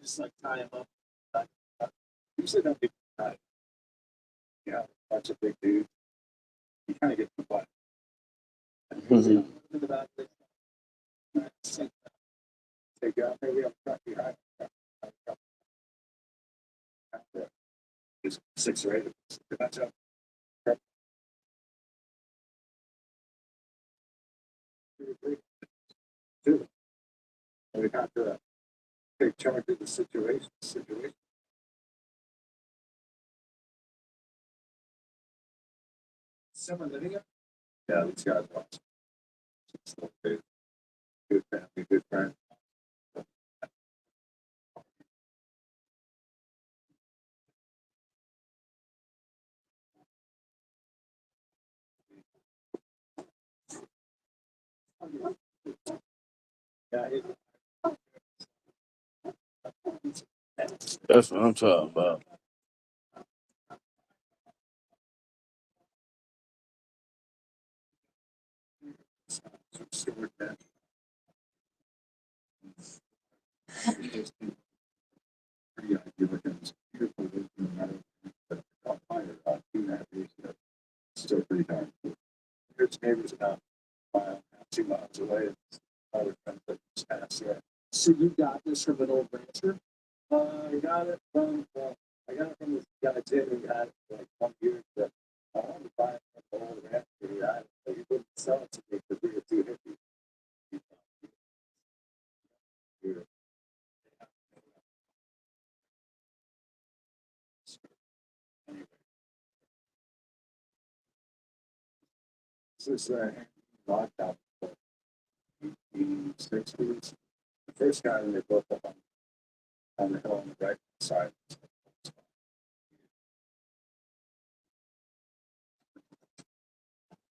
just like tie them up. Usually don't get tied. Yeah, bunch of big dudes. You kind of get the butt. Mhm. Take out maybe I'm truck behind. Just 6 or 8 of us. That's up. Two. And we have to take charge of the situation. Someone living up? Yeah, these guys watch. Good family, good friend. Yeah, That's what I'm talking about. Stewart, man. Pretty idea, it's beautiful. No matter what, but fire, 2.5 years ago, still pretty dark. Here's neighbors about a mile, 2 miles away. Other friends that just passed there. So you got this from an old rancher? I got it from this guy Tim who had it for like 1 year. But I wanted to buy it from the old rancher who had it, but he wouldn't sell it to me for 3 or 250. Anyway, this is locked out in the 60s. The first guy when they built up on the hill on the right side.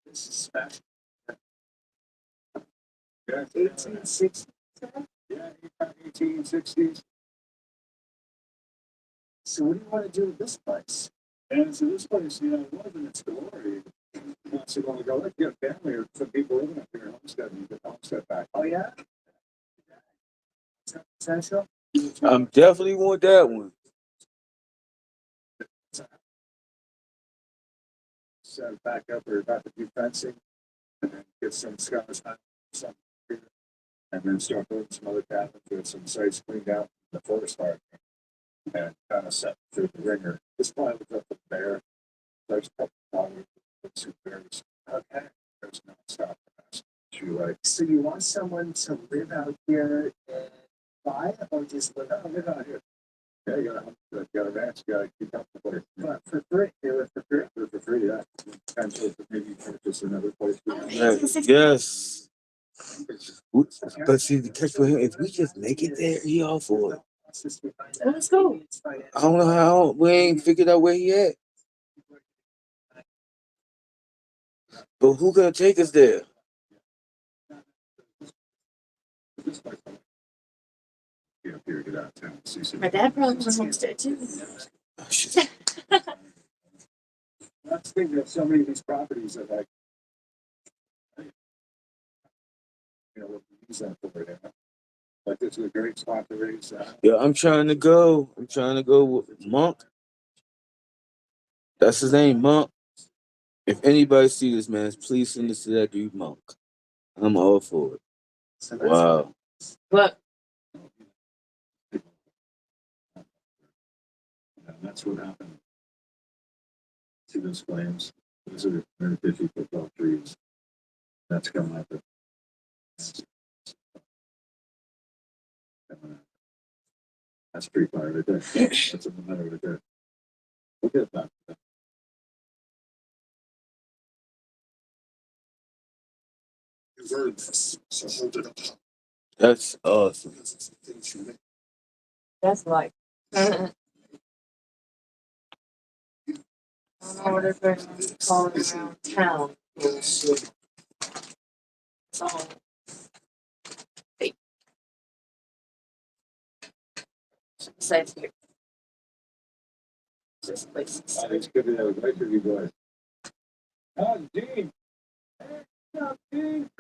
This is special. Yeah, 1860s. Yeah, 1860s. So what do you want to do with this place? And so this place, it wasn't its glory. Not so long ago, like you have family or some people living up here in Homestead, and you get the Homestead back. Oh yeah, is that potential? I'm definitely want that one. Set it back up or about to do fencing, and then get some scholars some here, and then start building some other cabins with some sites cleaned out in the forest fire, and kind of set through the ringer. This plan was up the bear. There's a couple of two bears. Okay, there's no stop. Right. So you want someone to live out here and buy, or just live out? Live out here. Yeah, you got a ranch. You got to keep up the place. But for free, they live for free. Live for free. Yeah, potential to maybe purchase another place. Yes. But see, the catch for him, if we just make it there, he all for it. Let's go. I don't know how we ain't figured out where he at. But who gonna take us there? Here, get out of town. My dad probably was homestead too. Oh, shit. Let's think that so many of these properties are like, what we use that for right now. Like this is a great spot to raise. Yeah, I'm trying to go. I'm trying to go with Monk. That's his name, Monk. If anybody see this, man, please send this to that dude, Monk. I'm all for it. Wow. But And that's what happened. See those flames? Those are 150 football trees. That's coming up. That's pretty fire right there. That's in the middle right there. Look at that. You've heard this, so hold it up. That's awesome. that's like I don't know what they're calling around town. It's all fake. Besides here. This place is It's good to have a great you guys. Oh, Dean. Hey, what's up, Dean?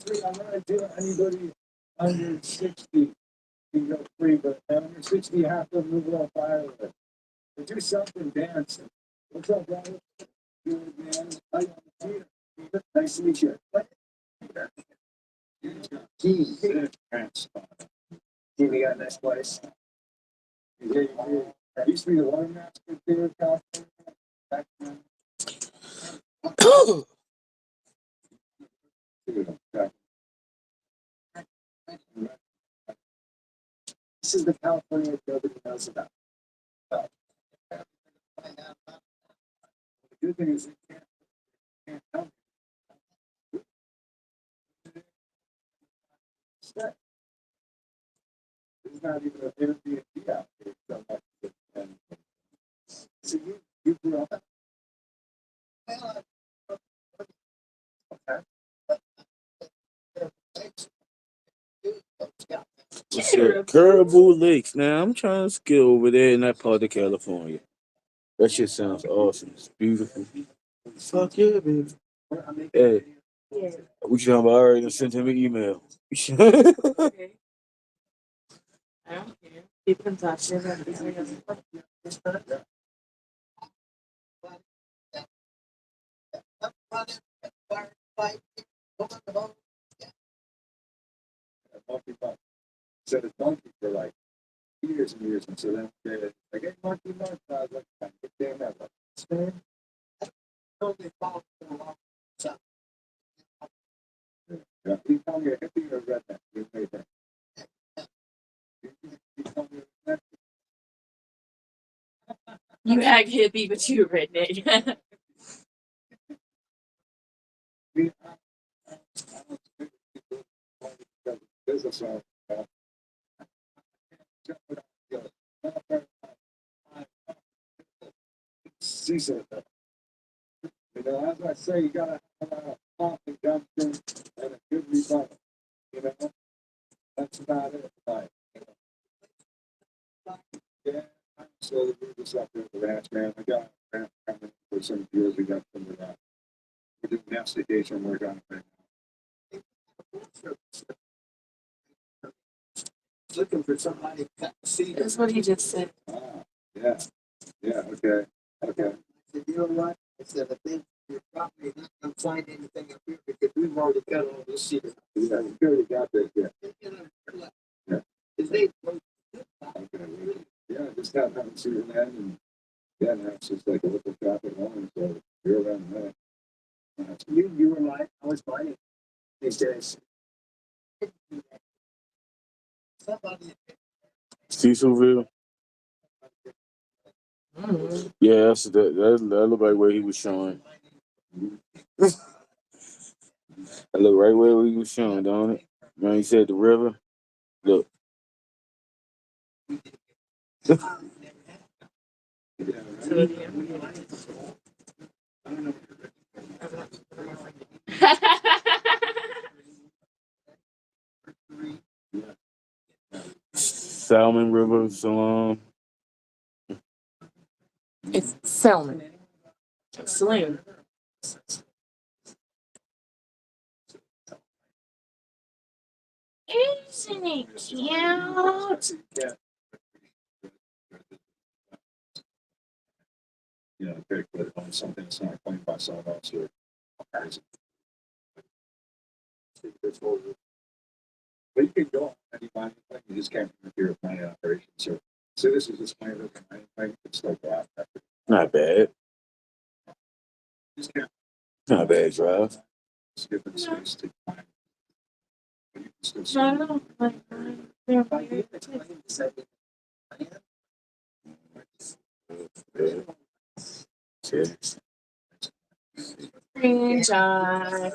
free. I'm gonna do anybody under 60 can go free, but under 60 you have to move on fire with it. But do something dancing. What's up, brother? Good man. How you doing? Nice to meet you. Keys. Keith, you got a nice place. Yeah, you used to be the water master there in California. Back then. This is the California nobody knows about. The good thing is you can't tell me. There's not even an Airbnb out there so much. So you grew up. Okay. What's that? Caribou Lakes. Now I'm trying to ski over there in that part of California. That shit sounds awesome. It's beautiful. Fuck yeah, baby. Hey, Yeah. we should have already sent him an email. Okay. I don't care. Keep in touch. Monkey Month. Said it's monkey for like years and years, and so then they like, hey, Monkey Month. I was like, damn that. Like, Spain. Yeah. You call me a hippie or a redneck? You made that. You call me a redneck? You act hippie, but you a redneck. Me, I don't think people want to do business on. Season. You know, as I say, you gotta have a coffee dumpster and a good rebuttal. You know, that's about it. Like, yeah, I'm slowly moving this up there at the ranch, man. I got a ranch coming for some years. We got some of that. We're doing investigation work on it right now. Looking for somebody to cut the seed. That's what he just said. Ah, yeah, yeah, okay, okay. I said, you know what? I said, I think you're probably not gonna find anything up here because we've already cut all this cedar. Yeah, you already got that, yeah. Yeah. Is they, Okay. Yeah, just got nothing to see in that, and yeah, now it's just like a little shop at home, so you're around that. You were like, I was buying these days. somebody, Cecilville. Mm. Yeah, that looked like where he was showing. That look right where he was showing, don't it? When he said the river. Look. Yeah, So, right? I don't know. Salmon River Salon. it's Selman. Saloon. Isn't it cute? Yeah. Yeah, okay, but on something that's not claimed by someone else or. But you can go on any mining claim, you just can't interfere with mining operations. So this is just mining with mining claim, it's still go out. Not bad. Just can't Not bad drive. skip the space to mine. But you can still. No, I don't like they're weird. Screenshot.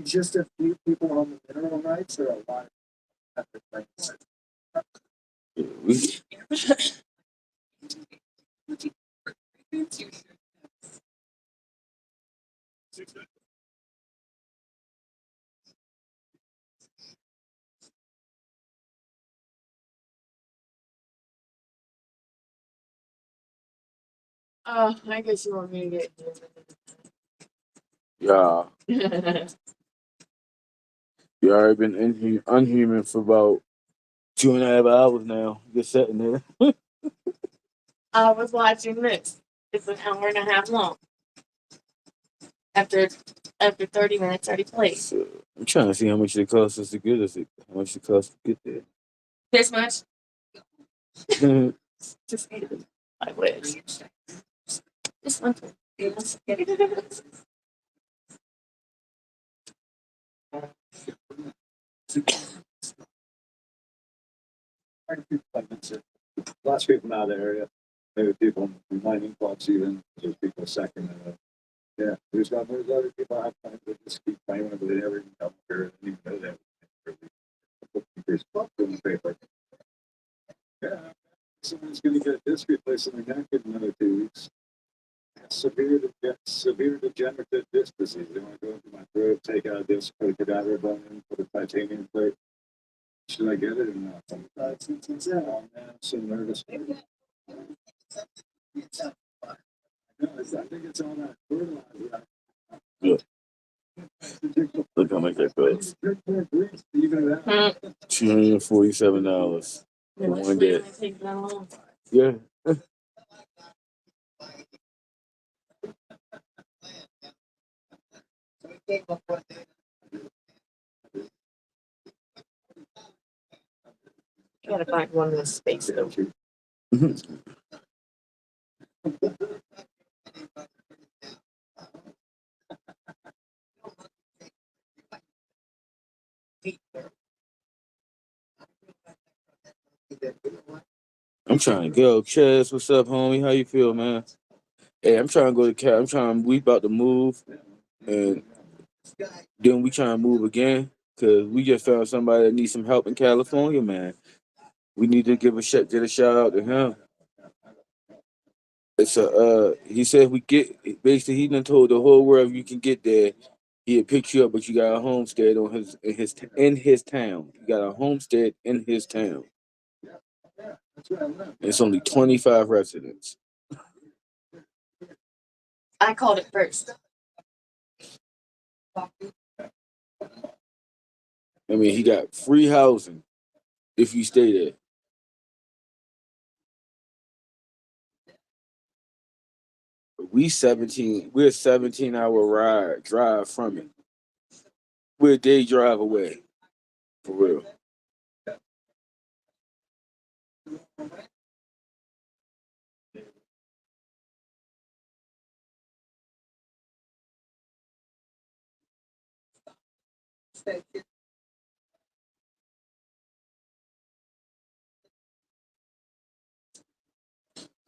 Just a few people on the mineral rights or a lot of different things. Oh, I guess you want me to Yeah. get. You already been unhuman for about 2.5 hours now. Just sitting there. I was watching this. It's an hour and a half long. After 30 minutes already played. So, I'm trying to see how much it costs us to get us. How much it costs to get This much? there. Just I wish. This one. Lots of people out of the area. Maybe people in mining clubs even. There's people second. Yeah, there's other people out there that just keep playing with it every come here. I didn't even know that. There's clubs in the paper. Yeah, someone's going to get a disc replaced in the neck in another 2 weeks. Severe degenerative disc disease. They want to go into my throat, take out a disc, put a cadaver bone in, put a titanium plate. Should I get it or not? It's I'm so nervous. No, I think it's all that fertilizer. Yeah. Look how much that costs. Even that. $247 for one day. Take that long. Yeah. You gotta find one with space though. I'm trying to go. Chaz, what's up, homie? How you feel, man? Hey, I'm trying to go to Cal. We about to move, and then we trying to move again because we just found somebody that needs some help in California, man. We need to get a shout out to him. It's a he said we get basically he done told the whole world you can get there. He'll pick you up, but you got a homestead on in his town. You got a homestead in his town. It's only 25 residents. I called it first. I mean, he got free housing if you stay there. We're a 17-hour drive from it. We're a day drive away. For real.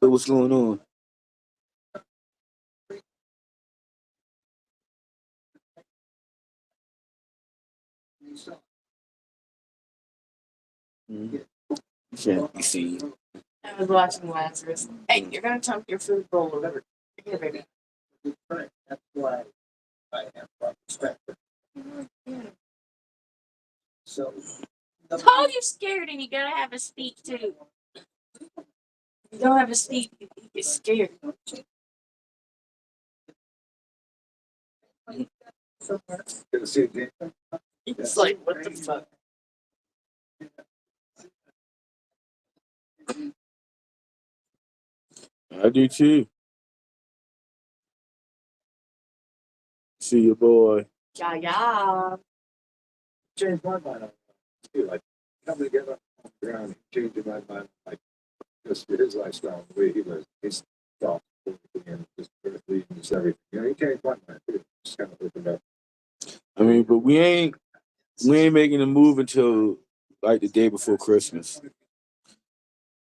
So what's going on? You can't be seen. I was watching Lazarus. Hey, you're gonna chunk your food bowl over. Here, baby. That's why I have respect. So, Told you scared and you gotta have a speak too. You don't have a speak, you get scared. gonna see a game. It's like, what the fuck? I do too. See your boy. Yeah, yeah. Change my mind on it. Like coming together on the ground, changing my mind, like just his lifestyle, the way he lives. He's soft and just earthly and just everything. You know, he changed my mind too. Just kind of opened up. I mean, but we ain't making a move until like the day before Christmas.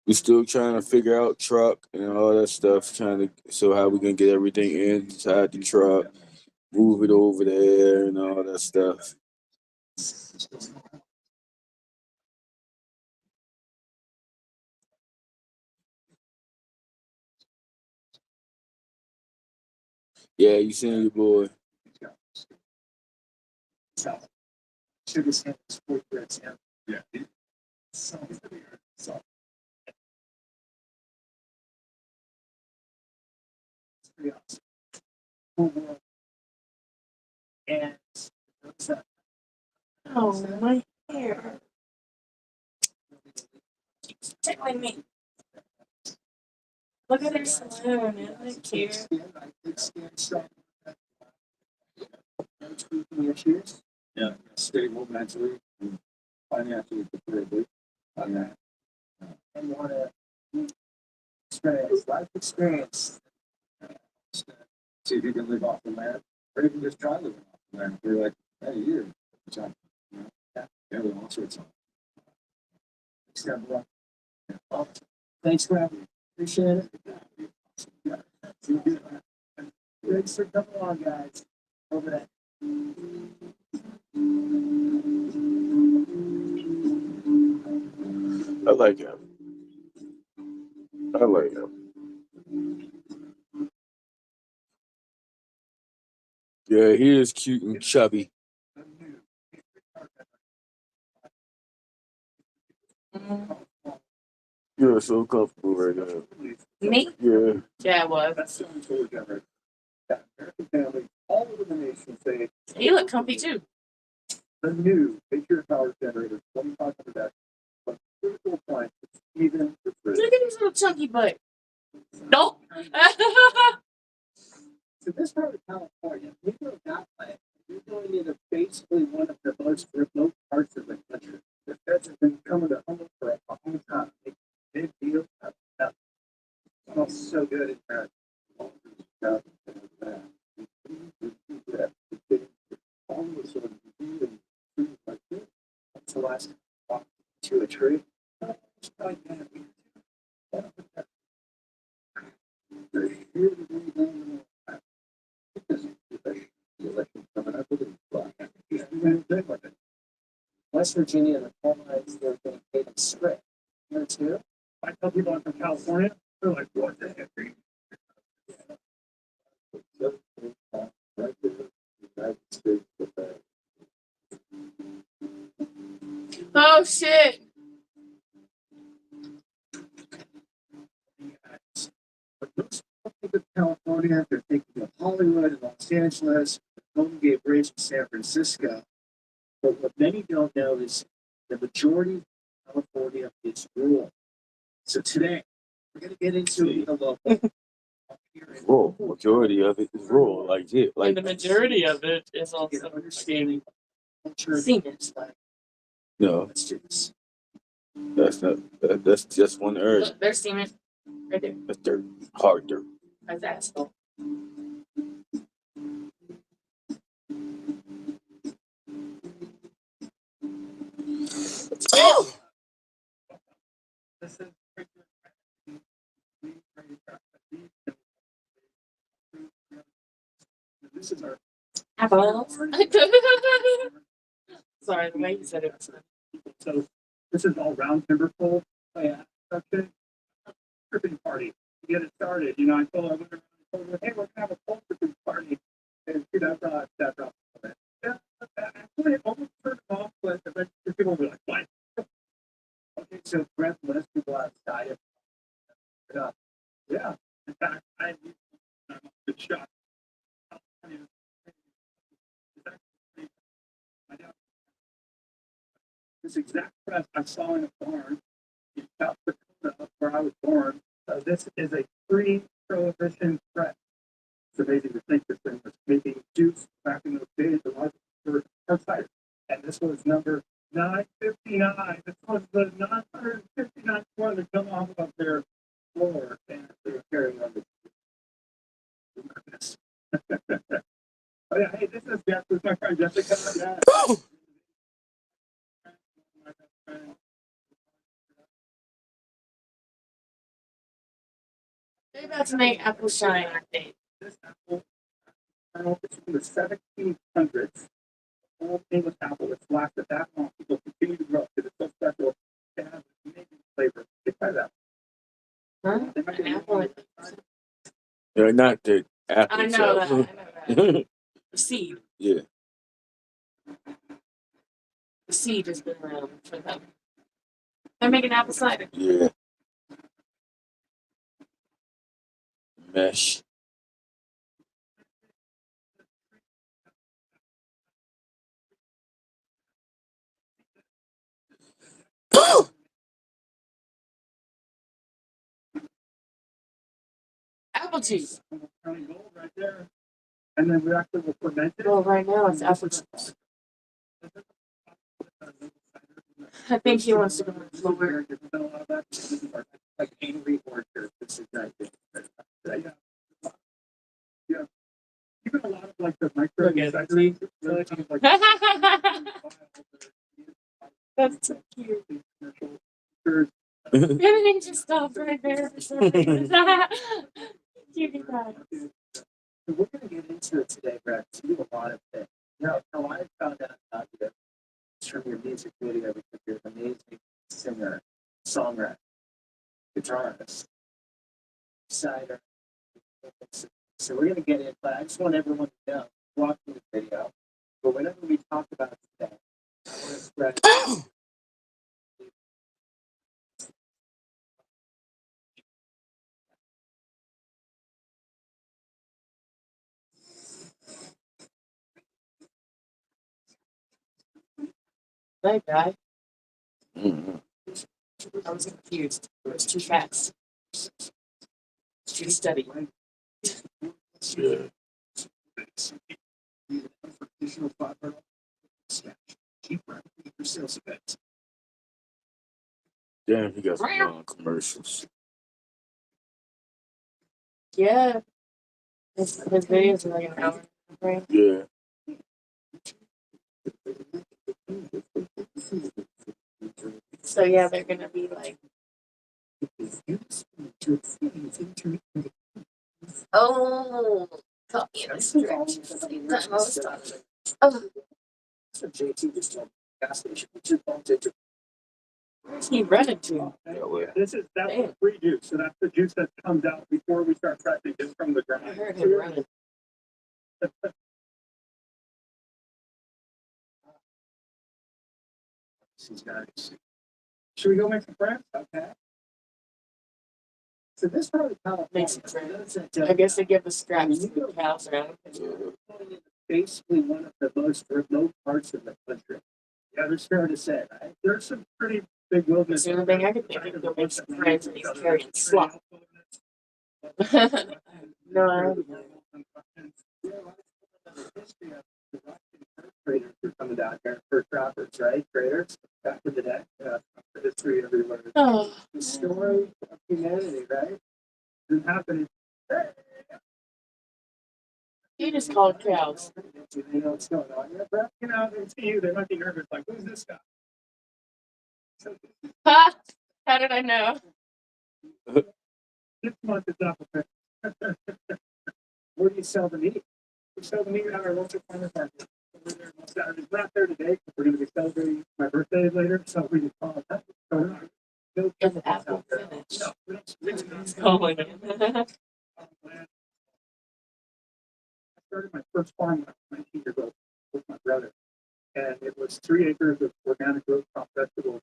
We still trying to figure out truck and all that stuff, so how we gonna get everything inside the truck, move it over there and all that stuff. Yeah, you seen your boy. Should have sent sport grits in. Yeah. So pretty awesome. Cool world. And what's that? Oh, my hair. Tickling me. Look at her saloon. Isn't it cute? Issues. Yeah, stable mentally and financially prepared on that. And want to experience life experience. See if you can live off the land, or you can just try living off the land for like a year. So, you know, yeah, all sorts of. Step one. Yeah. Well, thanks for having me. Appreciate it. Yeah. Thanks for coming along, guys. Over there. I like him. I like him. Yeah, he is cute and chubby. Mm. You're so comfortable right now. Me? Yeah. Yeah, it was. That's so cool, Jennifer. Yeah, American family all over the nation say You look comfy too. the new Patriot Power Generator 2500X, but critical appliances, even for free. Look at his little chunky butt. Nope. So this part of California, we go that way. You're going into basically one of the most remote parts of the country. The feds have been coming to Humboldt for a long time. Big deal. That smells so good in there. All of a sudden, like this. That's the last time I walked to a tree. It's like that. They're here to bring down the because the election coming up with it. He's doing good with it. West Virginia, the coal mines, they're going to pay them strict. Here too. I tell people I'm from California, they're like, what the heck are you? Right there, United States of America. Oh shit. But those people think of California, they're thinking of Hollywood and Los Angeles, Golden Gate Bridge in San Francisco. But what many don't know is the majority of California is rural. So today, we're going to get into the local. Rural. Majority of it is rural. Like it. And Like the majority of it is Get also an understanding of culture. seniors. no, Let's do this. that's not. That's just one area. Look, there's cement right there. That's dirt. Hard dirt. That's asphalt. This is this is our Apples. Sorry, the way you said it was so this is all round timber pole. Oh yeah, okay. Tripping party to get it started. You know, I told her, hey, we're gonna have a pole tripping party, and see that brought. Yeah, actually, it almost turned off, but eventually people were like, what? Okay, so breathless people outside. Yeah, in fact, I'm a good shot. This exact press I saw in a barn in South Dakota, where I was born. This is a pre-prohibition press. It's amazing to think this thing was making juice back in those days. A lot of people were outside, and this was number 959. This was the 959th one to come off of their floor, and they were carrying on this. Oh yeah, hey, this is Jeff. This is my friend Jessica. Yeah. They're about to make apple shine, aren't they? This apple, it's from the 1700s. Old English apple that's lasted that long. People continue to grow because it's so special. It has an amazing flavor. Try that. Huh? An apple. They're not the apple. I know that. I know that. The seed. Yeah. The seed has been around for them. They're making apple cider. Yeah. Mesh. apple juice. County Gold right there. And then we actually will ferment it. Well, right now it's apple juice. I think he wants to go on the floor. Like Angry Orchard. This is that thing. Yeah. Even a lot of like the micro exaggerating. That's so cute. Everything just stopped right there for some reason. Cutie pie. So we're gonna get into it today, Brett. To do a lot of things. Now, how I found out about you is from your music video because you're an amazing singer, songwriter, guitarist, cider. So we're gonna get in, but I just want everyone to know, watching the video, but whenever we talk about it today, I want to spread. Bye, guy. Mhm. I was confused. It was too fast. Too steady. Yeah. Additional $500 cheaper for sales events. Damn, he got some long commercials. Yeah. His videos are like an hour. Right? Yeah. So yeah, they're gonna be like, oh, oh, So JT just told me, gas station, we just bumped into where's he running to? That way. That's Damn. the free juice. So that's the juice that comes out before we start pressing it from the I ground. heard him running. These guys. Should we go make some friends? Okay. So this part of the California, Makes sense. I guess they give the scraps to the cows around. basically one of the most remote parts of the country. Yeah, it's fair to say, right? There's some pretty big wilderness. It's the only thing I could think of. Go make some friends and he's carrying slop. No, I don't know. Traders were coming down here for trappers, right? Traders back in the day. The history everywhere. Oh, The story of humanity, right? It's happening. he just called cows. Do they know what's going on here, Brett? You know, they see you, they might be nervous. Like, who's this guy? Ha! How did I know? 6 months is up. Where do you sell the meat? We sell the meat at our local farmers market. We're there on Saturday. We're not there today because we're going to be celebrating my birthday later. So we just call it that. So we're not. Is the apple finished? No, we don't. He's calling it. I started my first farm when I was 19 years old with my brother. And it was 3 acres of organic root crop vegetables.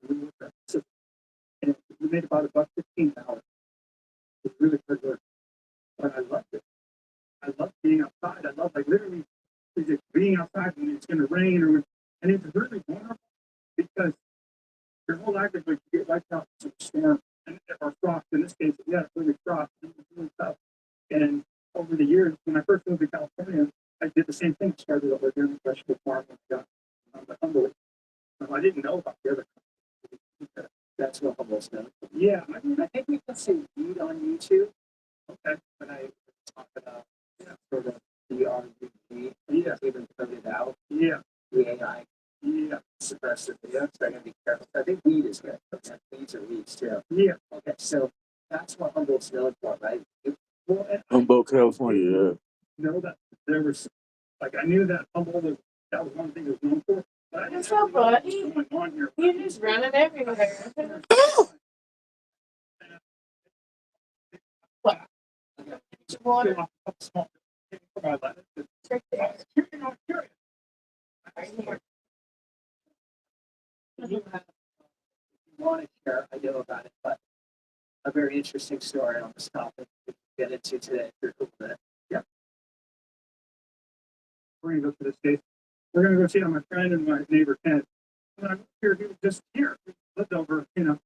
And we made about $1.15 an hour. It was really good work. But I loved it. I loved being outside. I loved like literally just being outside when it's going to rain and it's really vulnerable because your whole life is like you get wiped out from a storm or frost. In this case, yeah, it's really frost. It was really tough. And over the years, when I first moved to California, I did the same thing. Started a organic vegetable farm and got Humboldt. I didn't know about the other companies. That's what almost known. Yeah, I mean, I think we can say weed on YouTube. okay. When I talk about, sort of the RGB, Yeah. even put it out, Yeah, the AI yeah, suppressive video, so I gotta be careful. I think weed is good. Okay. Weeds are weeds too. yeah. Okay, so that's what Humboldt's known for, right? Well, and I Humboldt, California. Yeah. know that there was, like, I knew that Humboldt was, that was one thing it was known for. But I didn't What's know up, what buddy? was going on here. You're just running everywhere. What? Water. Small. Provide lettuce. It's right there. You know, I'm curious. Right here. You want to share, I know about it, but a very interesting story on this topic we can get into today for a little bit. We're going to go to this case. We're going to go see my friend and my neighbor Ken. When I moved here, he was just here. We lived over, And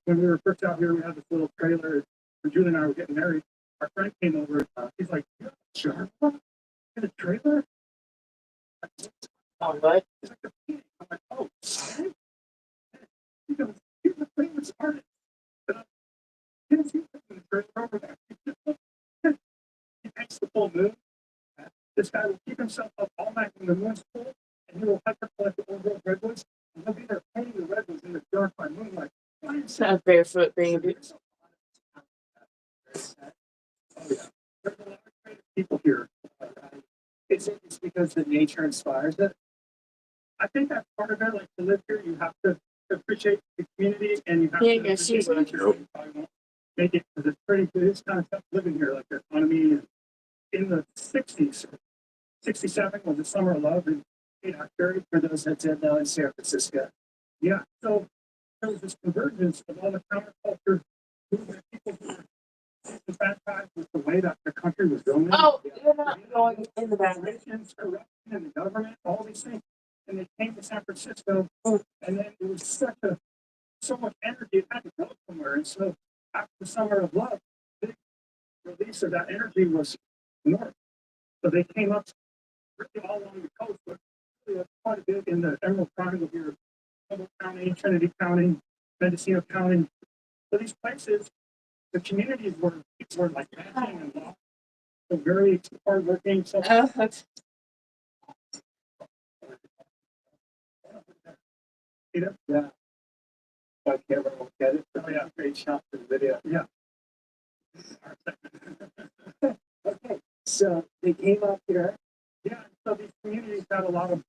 when we were first out here, we had this little trailer. When Julie and I were getting married, our friend came over. He's like, "You're sure in a trailer?" Oh, what? He's like, "I'm like, oh, sorry." He goes, "You're the famous artist." And I'm, "Yes, he's in the trailer over there." He makes the full moon. This guy will keep himself up all night when the moon's full, and he will hyper collect the old world redwoods, and he'll be there painting the redwoods in the dark by moonlight. Why is that? Not barefoot, baby. Oh yeah, there's a lot of creative people here. It's because the nature inspires it. I think that's part of it. Like to live here, you have to appreciate the community, and you have Yeah, to yeah, appreciate she's nature. You probably won't make it because it's pretty. It's kind of tough living here. Like the economy in the '60s, '67 was the summer of love in October. For those that didn't know, in San Francisco. Yeah, so there was this convergence of all the counterculture movement people who were disenfranchised with the way that the country was going. Oh, you're not going in the bathroom. Corruption in the government, all these things. And they came to San Francisco, and then it was so much energy, it had to go somewhere. And so after the summer of love, the release of that energy was north. So they came up really all along the coast, but really quite a bit in the Emerald Triangle here, Humboldt County, Trinity County, Mendocino County. So these places, the communities were people were like ranching and lost, so very hardworking. So yeah. Like everyone will get it. Oh yeah, great shot for the video. Yeah. Okay, so they came up here. Yeah, so these communities had a lot of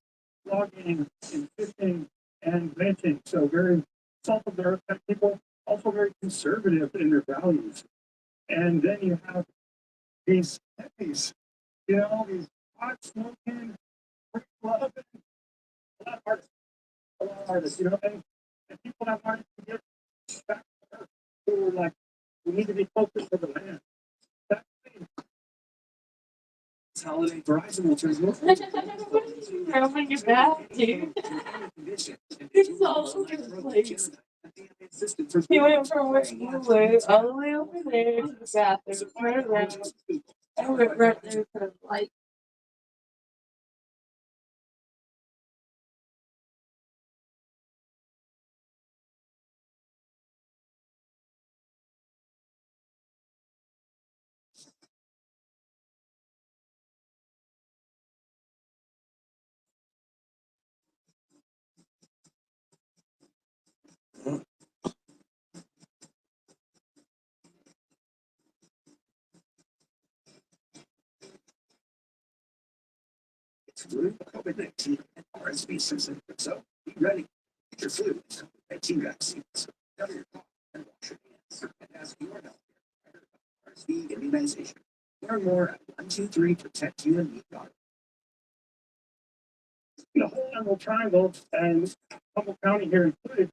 logging and fishing and ranching. So very salt of the earth type people, also very conservative in their values. And then you have these hippies, these pot smoking, loving, a lot of artists, and people that wanted to get back to earth, who were like, we need to be closer to the land. That thing. Holiday Verizon will turn Rubbing your back, dude. It's all over the place. He went from where you were all the way over there to the bathroom, turned around, and went right there for the light. It's flu, COVID-19, and RSV season. So be ready. Get your flu and COVID-19 vaccines. Cover your cough and wash your hands. And ask your healthcare provider about RSV immunization. Learn more at 123protectyou.com. The whole Emerald Triangle and Humboldt County here included,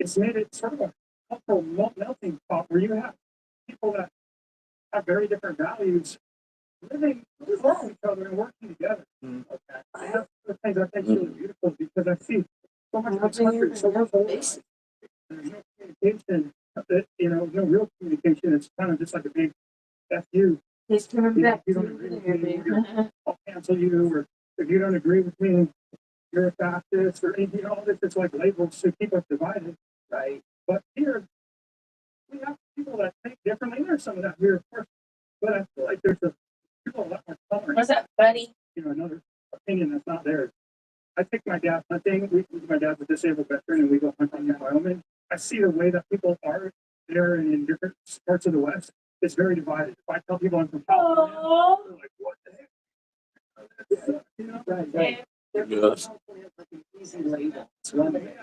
it's made it sort of a cultural melting pot where you have people that have very different values living with each other and working together. Okay. And that's the things I think really beautiful because I see so much of the country so polarized. There's no communication, no real communication. It's kind of just like a big F you. He's coming back You to don't agree with there, me, babe. I'll cancel you, or if you don't agree with me, you're a fascist, or anything. All this, it's like labels to keep us divided, right? But here, we have people that think differently. There's some of that here, of course, but I feel like there's people a lot more tolerant. What's up, buddy? Another opinion that's not theirs. I take my dad hunting. My dad's a disabled veteran, and we go hunting in Wyoming. I see the way that people are there and in different parts of the West. It's very divided. If I tell people I'm from California, they're like, "What the heck?" Right. Yes. Like an easy label. It's one of it.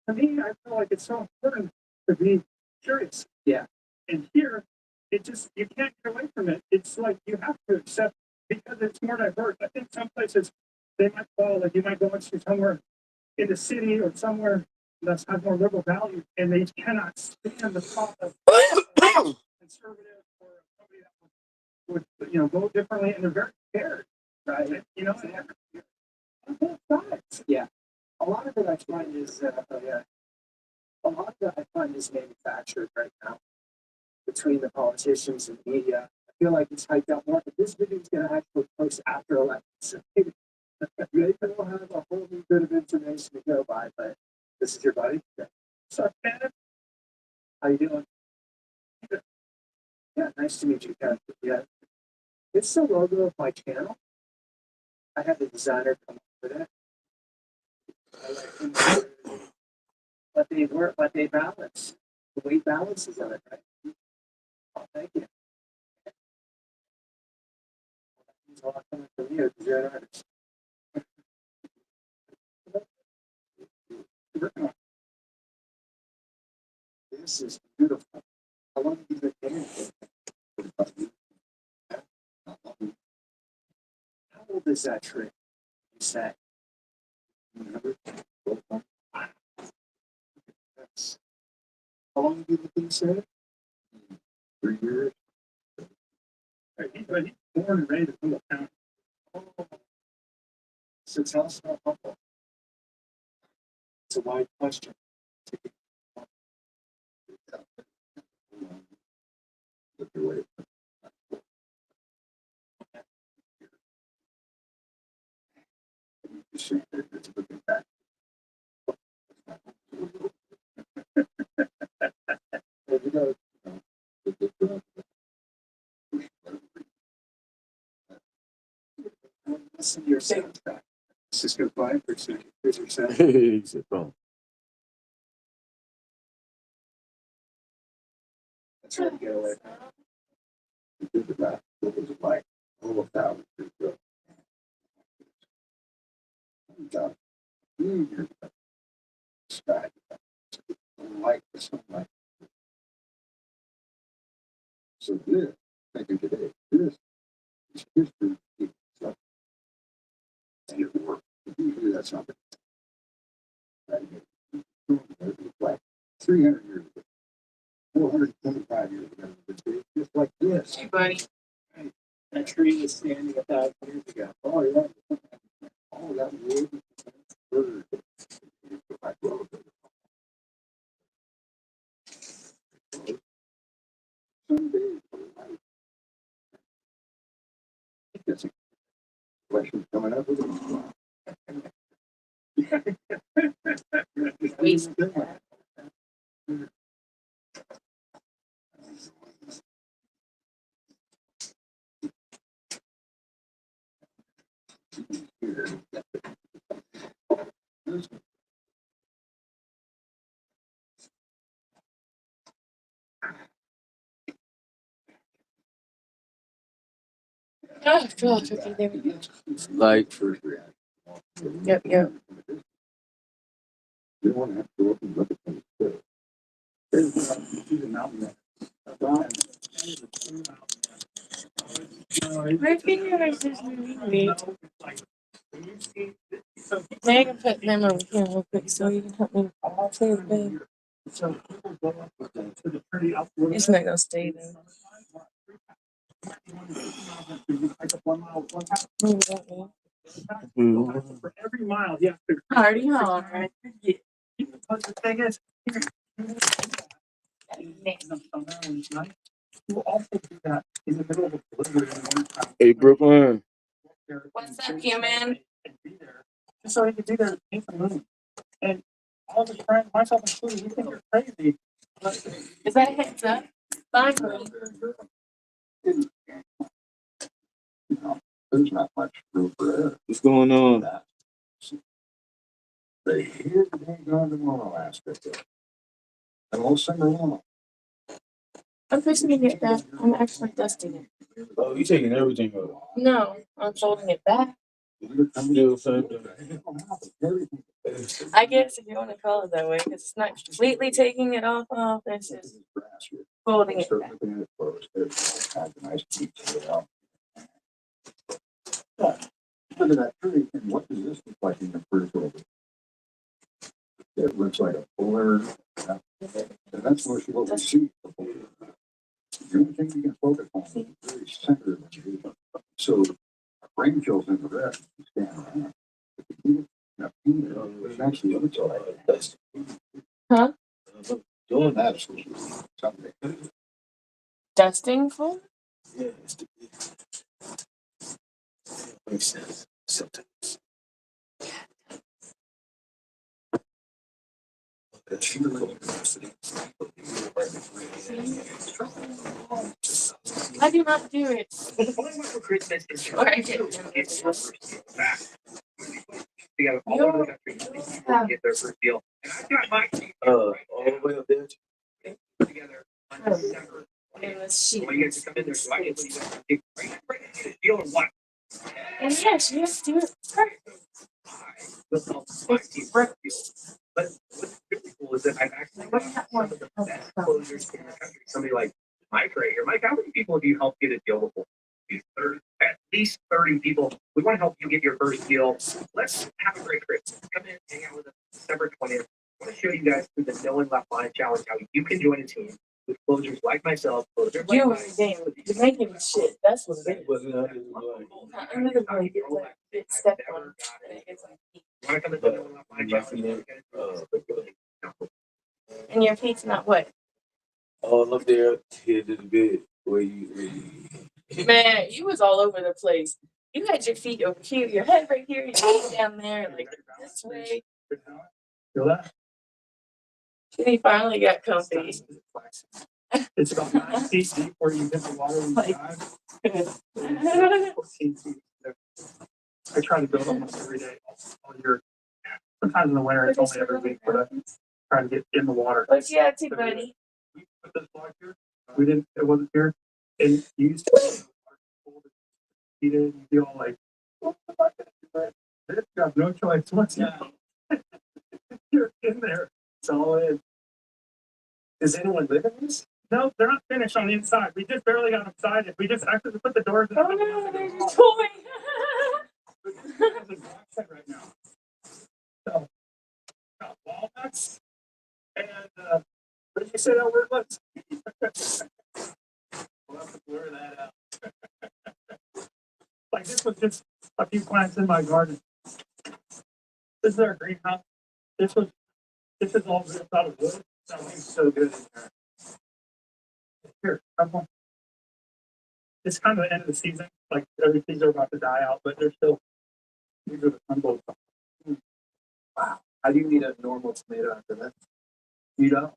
To me, I feel like it's so important to be curious. Yeah. And here, you can't get away from it. It's like you have to accept because it's more diverse. I think some places they might fall, like you might go into somewhere in the city or somewhere that has more liberal values, and they cannot stand the thought of conservative or somebody that would vote differently, and they're very scared, right? On both sides. Yeah. A lot of it I find is manufactured right now. between the politicians and media. I feel like it's hyped up more, but this video is going to actually post after elections. So maybe they will have a whole new bit of information to go by, but this is your buddy. What's up, Ken? How you doing? Good. Yeah, nice to meet you, Ken. Yeah, it's the logo of my channel. I had the designer come up with it. I like them, but they work, but they balance. The weight balances on it, right? Oh, thank you. That means a lot coming from you because you're an artist. This is beautiful. How long have you been doing it? How old is that tree? You said. That's- How long have you been doing it? 3 years. But he's born and raised in Humboldt County. Oh. So tell us about Humboldt. It's a wide question. Listen to your soundtrack. Cisco 5%. Here's your sound. He said, "Boom." That's where to get away. Think about what was it like? Oh, 1,000 years ago. About 1,000 years ago. Sky. Light the sunlight. So this, thinking today, this is history. So, and it worked. Usually that's something. Like 300 years ago, 425 years ago, it's just like this. Hey, buddy. That tree was standing 1,000 years ago. Oh, yeah. Oh, that wood. Bird. Someday, that's a question coming up with Waste. Oh, God. Okay, there we go. Like, First reaction. Yep, yep. You want to have to go up and look at things too. She's a mountain man. My finger is just moving. Now I can put them over here real quick so you can help me play with them. It's not gonna stay there. Maybe that way. For every mile, you have to. Party hard. But the thing is, you also do that in the middle of a delivery. hey, Brooklyn. What's up, human? Just so you can do there and paint the moon. And all the friends, myself included, we think you're crazy. Is that a heads up? Finally. There's not much room for error. What's going on? They hear the day gone tomorrow aspect of it. And we'll sing along. I'm fixing to get that. I'm actually dusting it. Oh, you taking everything up? No, I'm folding it back. I'm doing the same thing. I guess if you want to call it that way, because it's not completely taking it off. It's just folding it Start back. looking at it close. There's all kinds of nice detail. Look at that tree, and what does this look like in the peripheral? It looks like a blur. And that's what we see. The only thing you can focus on is the very center of the tree. So rain kills in the red. You stand around. It actually looks like that. Huh? Doing that someday. dusting for? Yeah, it's the makes sense sometimes. That's true. University. I do not do it. Well, the fun one for Christmas is Or I get get your first deal back. They got all over the country. People get their first deal. And I've got my team All the way up there. together on December. in this sheet. When you guys come in there, so I can put you guys get a deal or what? And yes, you have to do it first. We'll help my team break deals. But what's really cool is that I've actually got some of the best closers in the country. Somebody like Mike right here. Mike, how many people have you helped get a deal before? At least 30 people. We want to help you get your first deal. Let's have a great Christmas. Come in, hang out with us December 20th. I want to show you guys through the No One Left Behind Challenge how you can join a team with closers like myself. Closers like You mine. was damn. You're making me shit. That's what it is. Wasn't under the line. Not under the blanket. It's like it's stepped on. It's like heat. You want to come into the No One Left Behind My Challenge? feet, And your feet's not what? all up there, here to the bed. Where you Man, you was all over the place. You had your feet over here, your head right here, your feet down there, like this way. Feel that? He finally got comfy. It's about 9 feet deep where you hit the water when you Like- dive. 14 feet. I try to build almost every day, all year. Sometimes in the winter, it's only every week, but I try to get in the water. What you up to, buddy? We put this block here. We didn't, it wasn't here. And you used to you didn't feel like, what the fuck is that? You have no choice. What's you're in there. It's all in. Does anyone live in this? No, they're not finished on the inside. We just barely got them sided. We just actually put the doors in. Oh no, they're just toying. Right now. So, got walnuts and what did you say that word was? We'll have to blur that out. Like this was just a few plants in my garden. This is our greenhouse. This is all built out of wood. Sounds so good in there. Here, come on. It's kind of the end of the season. Like everything's about to die out, but they're still. These are the humble. Wow. How do you need a normal tomato after that? You don't.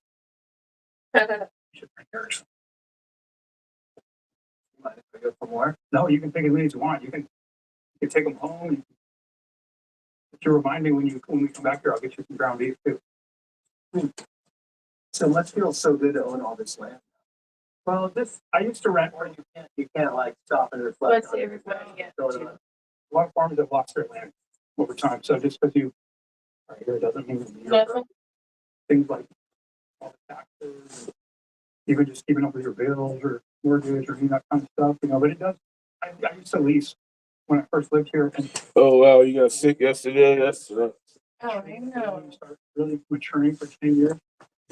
You should bring yours. You mind if I go for more? No, you can take as many as you want. You can take them home. But you remind me when we come back here, I'll get you some ground beef too. So it must feel so good to own all this land. Well, I used to rent where you can't like stop and reflect. What's everybody get? A lot of farms have lost their land over time. So just because you are here doesn't mean you're Nothing. things like all the taxes, even just keeping up with your bills or mortgage or that kind of stuff, but it does. I used to lease when I first lived here, and Oh wow, you got sick yesterday. That's Oh when no. you start really maturing for 10 years,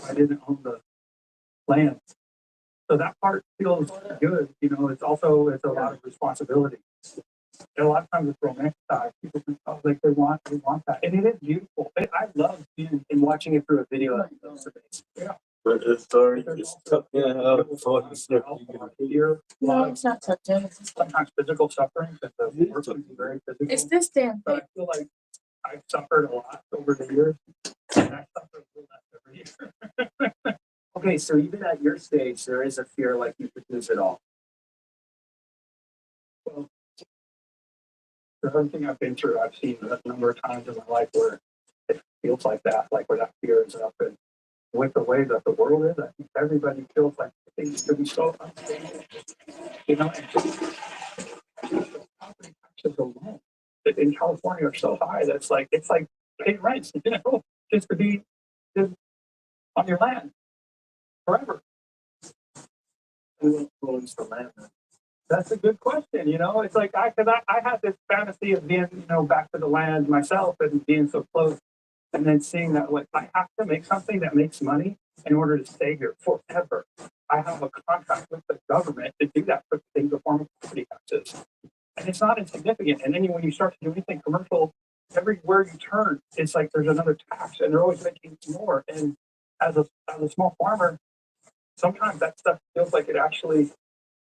I didn't own the land. So that part feels good, it's a lot of responsibility. And a lot of times it's romanticized. People can feel like they want that. And it is beautiful. I love being and watching it through a video. Yeah. but it's sorry, it's tough. Yeah, how far you slip. Here, a No, lot of it's not tucked in. It's just- sometimes physical suffering, but the work is very physical. It's this damn But thing. I feel like I've suffered a lot over the years. And I suffer a little less every year. Okay, so even at your stage, there is a fear like you could lose it all. Well, the other thing I've been through, I've seen a number of times in my life where it feels like that, like where that fear is up. And with the way that the world is, I think everybody feels like things could be so unstable. And property taxes alone in California are so high that it's like paying rents, just to be just on your land forever. Who owns the land? That's a good question. It's like I had this fantasy of being, back to the land myself and being so close, and then seeing that I have to make something that makes money in order to stay here forever. I have a contract with the government to do that for things in the form of property taxes, and it's not insignificant. And then when you start to do anything commercial, everywhere you turn, it's like there's another tax, and they're always making more. And as a small farmer, sometimes that stuff feels like it actually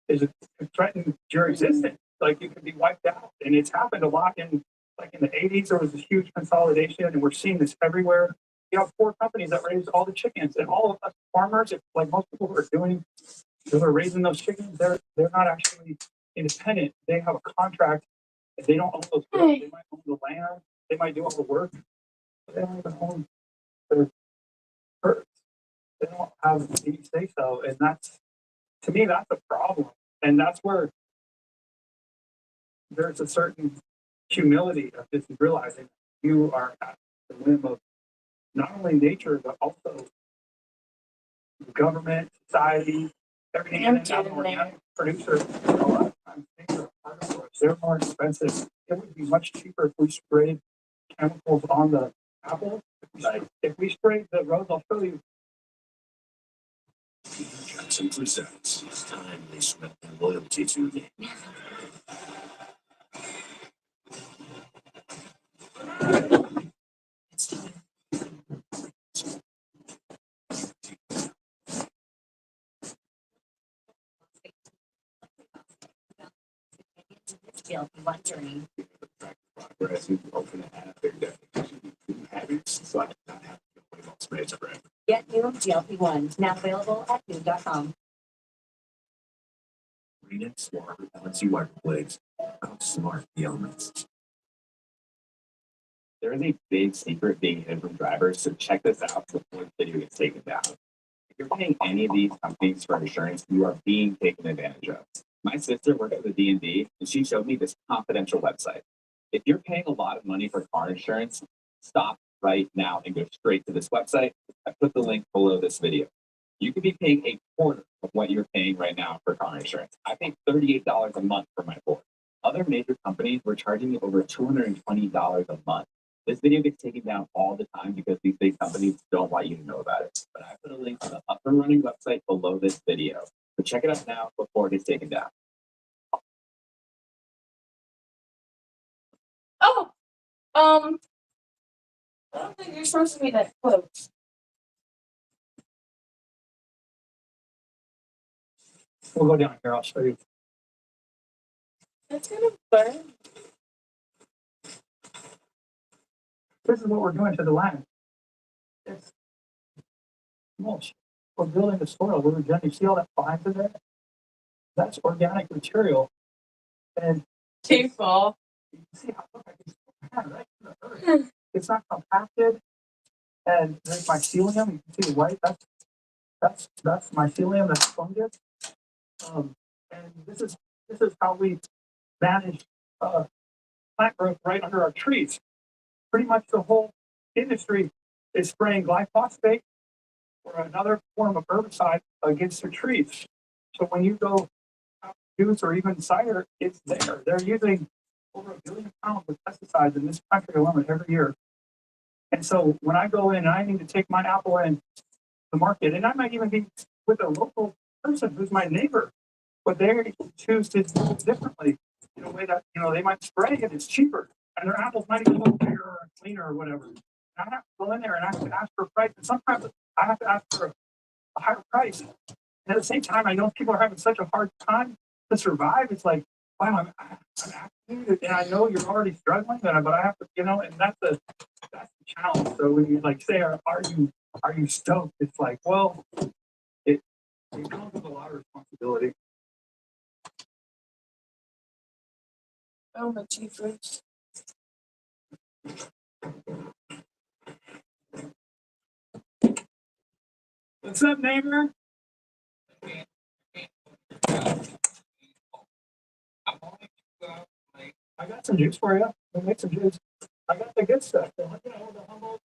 is threatening your existence. Like you could be wiped out. And it's happened a lot in the 80s. There was this huge consolidation, and we're seeing this everywhere. You have 4 companies that raise all the chickens, and all of us farmers, if, like most people who are raising those chickens, they're not actually independent. They have a contract. They don't own those birds. They might own the land. They might do all the work, but they don't even own their birds. They don't have any say so, and that's, to me, that's a problem. And that's where there's a certain humility of just realizing you are at the whim of not only nature but also government, society, everything. And as an organic producer, a lot of times things are harder for us. They're more expensive. It would be much cheaper if we sprayed chemicals on the apples. Like if we sprayed the rose, I'll show you. Jackson presents. It's time they sweat their loyalty to me. GLP-1 journey. Progress you open an app, their definition of habits, so I do not have to go on sprays forever. Get new GLP-1 now available at noom.com. Green and smart balance you wiper blades. Outsmart the elements. There is a big secret being hidden from drivers, so check this out before the video gets taken down. If you're paying any of these companies for insurance, you are being taken advantage of. My sister worked at the D&D, and she showed me this confidential website. If you're paying a lot of money for car insurance, stop right now and go straight to this website. I put the link below this video. You could be paying a quarter of what you're paying right now for car insurance. I pay $38 a month for my Ford. Other major companies were charging me over $220 a month. This video gets taken down all the time because these big companies don't want you to know about it. But I put a link to the up and running website below this video. So check it out now before it gets taken down. Oh, I don't think you're supposed to be that close. We'll go down here. I'll show you. It's gonna burn. This is what we're doing to the land. It's mulch. We're building the soil. You see all that fines in there? That's organic material. And Careful. you can see how it's right in the earth. It's not compacted. And there's mycelium. You can see the white. That's mycelium. That's fungus. And this is how we manage plant growth right under our trees. Pretty much the whole industry is spraying glyphosate or another form of herbicide against their trees. So when you go out juice or even cider, it's there. They're using over 1 billion pounds of pesticides in this country alone every year. And so when I go in and I need to take my apple in the market, and I might even be with a local person who's my neighbor, but they choose to do it differently in a way that, they might spray it, it's cheaper, and their apples might even look bigger or cleaner or whatever. And I have to go in there and I have to ask for a price, and sometimes I have to ask for a higher price. And at the same time, I know people are having such a hard time to survive. It's like, wow, I'm asking you, and I know you're already struggling, but I have to, and that's the challenge. So when you say, are you stoked? It's like, well, it comes with a lot of responsibility. Oh, my jeepers. What's up, neighbor? I got some juice for you. We'll make some juice. I got the good stuff. The Humboldt.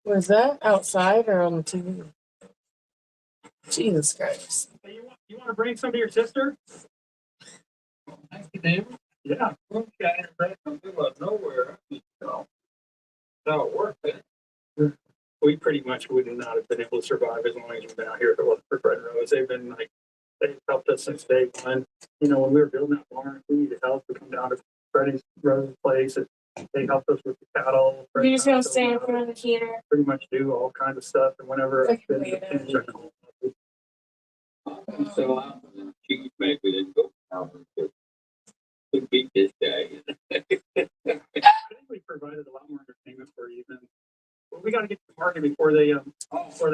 Was that outside or on the TV? Jesus Christ. Hey, you want to bring some to your sister? Thank you, neighbor. Yeah. Okay. Right from the middle of nowhere. No, it worked. We pretty much would not have been able to survive as long as we've been out here if it wasn't for Fred Rose. They've helped us since day one. When we were building that barn, we needed help to come down to Freddie Rose's place. They helped us with the cattle. You're just gonna stay in front of the heater. Pretty much do all kinds of stuff. And whenever I've been in a Like, pinch, I call them. So cheese maybe didn't go down. Could beat this guy. I think we provided a lot more entertainment for you than. Well, we got to get to market before they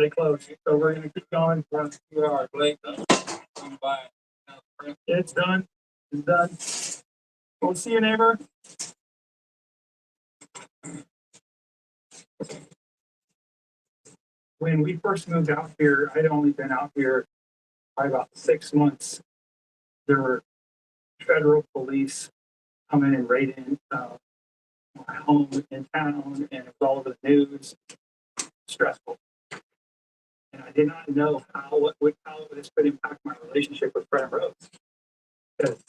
close. So we're gonna keep going for 2 hours. Blake, it's done. It's done. We'll see you, neighbor. When we first moved out here, I'd only been out here by about 6 months. There were federal police coming and raiding my home in town, and it was all over the news. Stressful. And I did not know how this could impact my relationship with Fred and Rose. Because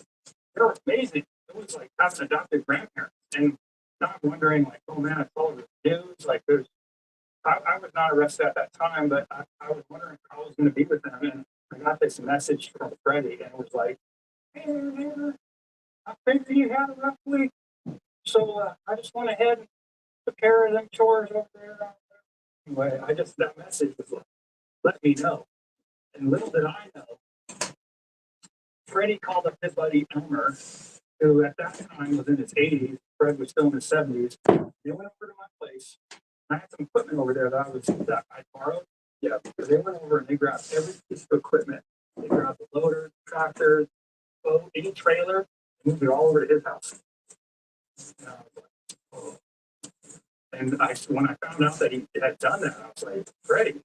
they were amazing. It was like having adopted grandparents and not wondering, like, oh man, I saw the news. Like, I was not arrested at that time, but I was wondering how I was going to be with them. And I got this message from Freddie, and it was like, hey, neighbor, I figured you had a rough week. So I just went ahead and took care of them chores over there. Anyway, that message was like, let me know. And little did I know, Freddie called up his buddy Elmer, who at that time was in his 80s. Fred was still in his 70s. They went over to my place. I had some equipment over there that I borrowed. Yeah, because they went over and they grabbed every piece of equipment. They grabbed the loader, tractor, boat, any trailer, and moved it all over to his house. And I was like, oh. And when I found out that he had done that, I was like, Freddie,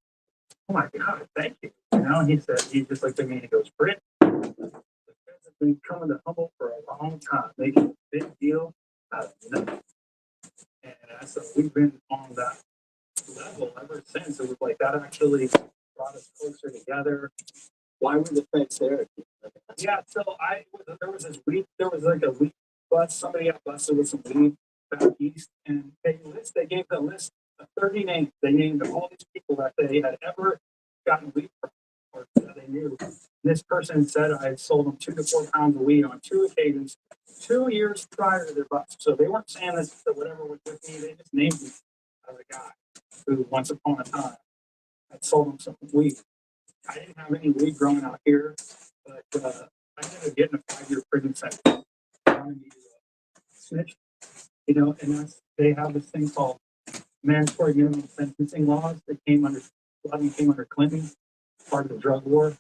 oh my God, thank you. You know, he just looked at me and he goes, Britt, the feds have been coming to Humboldt for a long time, making a big deal out of nothing. And so we've been on that level ever since. It was like that actually brought us closer together. Why were the feds there? Yeah, so there was like a weed bus. Somebody got busted with some weed back east, and they gave the list of 30 names. They named all these people that they had ever gotten weed from, or that they knew. And this person said I had sold them 2 to 4 pounds of weed on 2 occasions, 2 years prior to their bust. So they weren't saying this to whatever was with me. They just named me as a guy who once upon a time had sold them some weed. I didn't have any weed growing out here, but I ended up getting a 5-year prison sentence. Snitch, you know, and they have this thing called mandatory minimum sentencing laws that a lot of them came under Clinton, part of the drug war,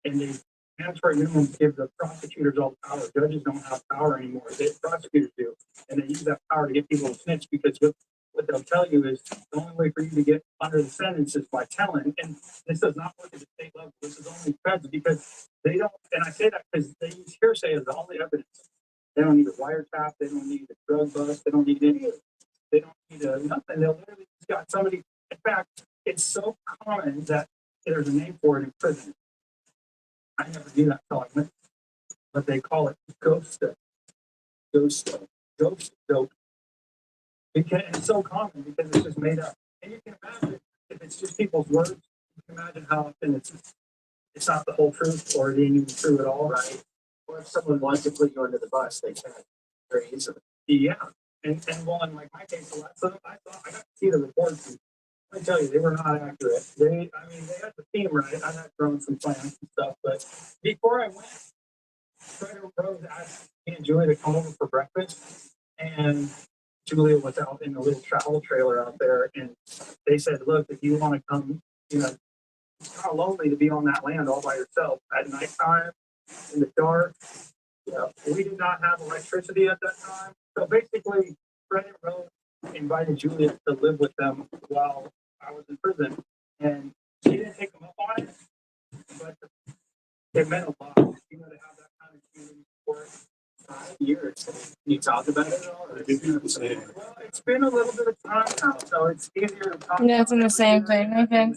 and the mandatory minimum give the prosecutors all the power. Judges don't have power anymore. Prosecutors do, and they use that power to get people to snitch because what they'll tell you is the only way for you to get under the sentence is by telling. And this does not work at the state level. This is only feds because they don't, and I say that because they use hearsay as the only evidence. They don't need a wiretap. They don't need a drug bust. They don't need any. They don't need nothing. They'll literally just got somebody. In fact, it's so common that there's a name for it in prison. I never knew that until I went, but they call it ghost dope. Ghost dope. Because it's so common because it's just made up. And you can imagine if it's just people's words, you can imagine how often it's not the whole truth or it ain't even true at all. Right. Or if someone wants to put you under the bus, they can very easily. Yeah. And well, in like my case, a lot of them, I got to see the reports. And I tell you, they were not accurate. They had the theme right. I had grown some plants and stuff, but before I went, Fred Rose asked me and Julie to come over for breakfast, and Julia was out in a little travel trailer out there, and they said, look, if you want to come, you know, it's kind of lonely to be on that land all by yourself at nighttime, in the dark. You know, we did not have electricity at that time. So basically, Fred and Rose invited Julia to live with them while I was in prison. And she didn't take them up on it, but it meant a lot, you know, to have that kind of community support. 5 years. Can you talk about it at all? Well, it's been a little bit of time now, so it's easier to talk That's in the about same it. thing, I think.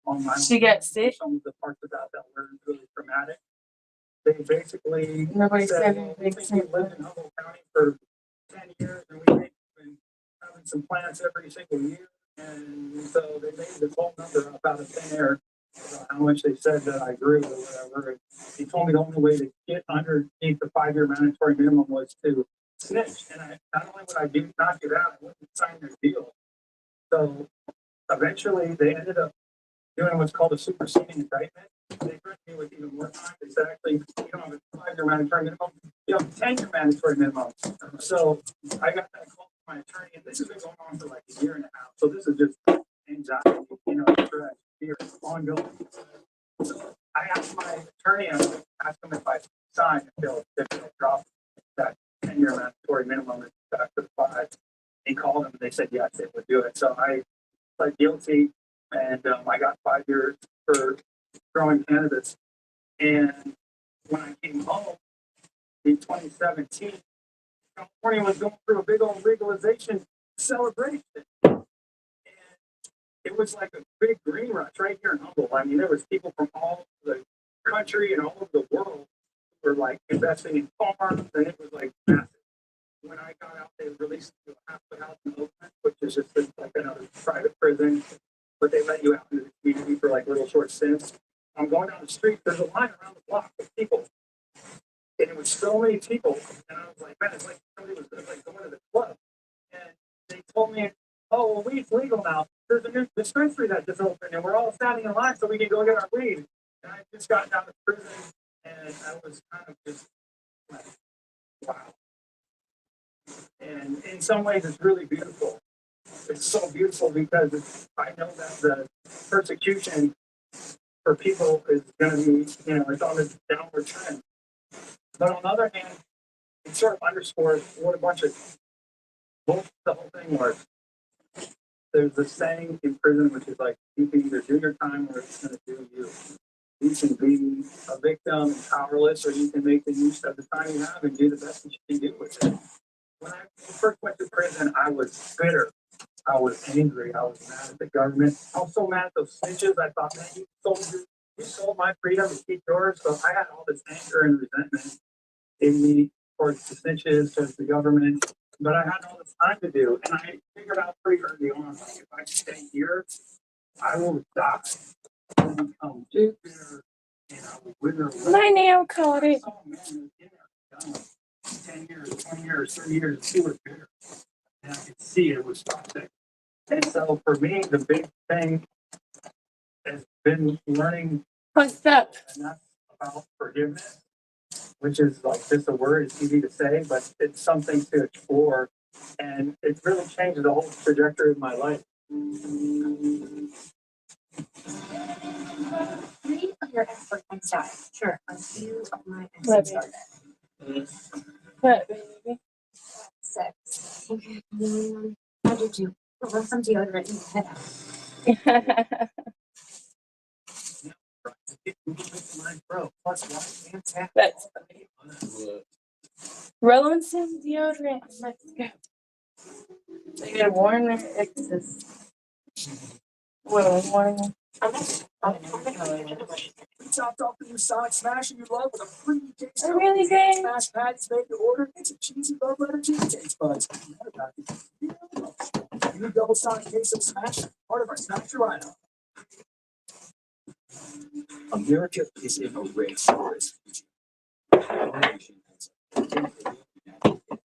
On my She got sick. Some of the parts of that were really traumatic. They basically Nobody said well, we anything. think we lived in Humboldt County for 10 years, and we've been having some plants every single year. And so they made this whole number up out of thin air about how much they said that I grew or whatever. And he told me the only way to get underneath the 5-year mandatory minimum was to snitched, and I not only would I not get out, I wouldn't sign their deal. So eventually, they ended up doing what's called a superseding indictment. They threatened me with even more time. They said, actually, you don't have a 5-year mandatory minimum, you have a 10-year mandatory minimum. So I got that call from my attorney, and this has been going on for like a year and a half. So this is just anxiety, stress, fear, ongoing. So I asked my attorney, I asked him if I signed if they'll drop that 10-year mandatory minimum and back to the 5. He called them and they said yes, they would do it. So I pled guilty, and I got 5 years for growing cannabis. And when I came home in 2017, California was going through a big old legalization celebration. And it was like a big green rush right here in Humboldt. I mean, there was people from all the country and all over the world who were like investing in farms, and it was like massive. When I got out, they released me to a halfway house in Oakland, which is just like another private prison, but they let you out into the community for like little short stints. I'm going down the street, there's a line around the block of people, and it was so many people, and I was like, man, it's like somebody was like going to the club, and they told me, oh, well, weed's legal now. There's a new dispensary that just opened, and we're all standing in line so we can go get our weed. And I just got out of prison, and I was kind of just like, wow. And in some ways, it's really beautiful. It's so beautiful because I know that the persecution for people is going to be, it's on this downward trend. But on the other hand, it sort of underscores what a bunch of bullshit the whole thing was. There's this saying in prison, which is like, you can either do your time or it's going to do you. You can be a victim and powerless, or you can make the use of the time you have and do the best that you can do with it. When I first went to prison, I was bitter. I was angry. I was mad at the government. I was so mad at those snitches. I thought, man, you sold my freedom to keep yours. So I had all this anger and resentment in me towards the snitches, towards the government. But I had all this time to do. And I figured out pretty early on, like, if I stay here, I will die. I will become bitter, and I will wither away. My nail caught it. Oh, man, in there, 10 years, 20 years, 30 years, she was bitter. And I could see it was toxic. And so for me, the big thing has been learning, What's up? and that's about forgiveness, which is like just a word, it's easy to say, but it's something to explore. And it really changes the whole trajectory of my life. Three of your ex-boyfriends died. Sure, a few of my Love exes you. started. What, baby? 6. Okay. I do too. Well, some deodorant in your head out. That's funny. Rolling some deodorant. Let's go. They gotta warn their exes. Well, warn them. We topped off the new Sonic Smash you love with a free case They're really good. Smash Patties made to order. It's a cheesy love letter to your taste buds. New double Sonic queso Smash, part of our Smash lineup. America is in a race for its future. Our nation has a wonderful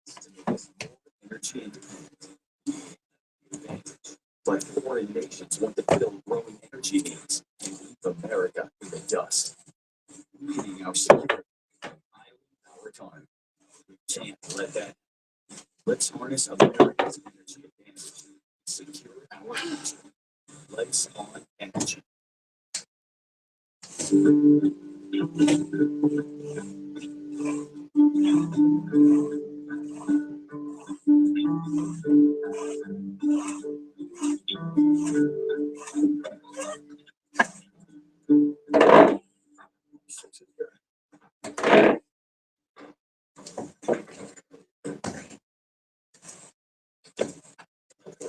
to make us more energy independent. But foreign nations want to fill growing energy needs and leave America in the dust. Leading our security from our time. We can't let that. Let's harness America's energy advantage and secure our future. Let's on energy.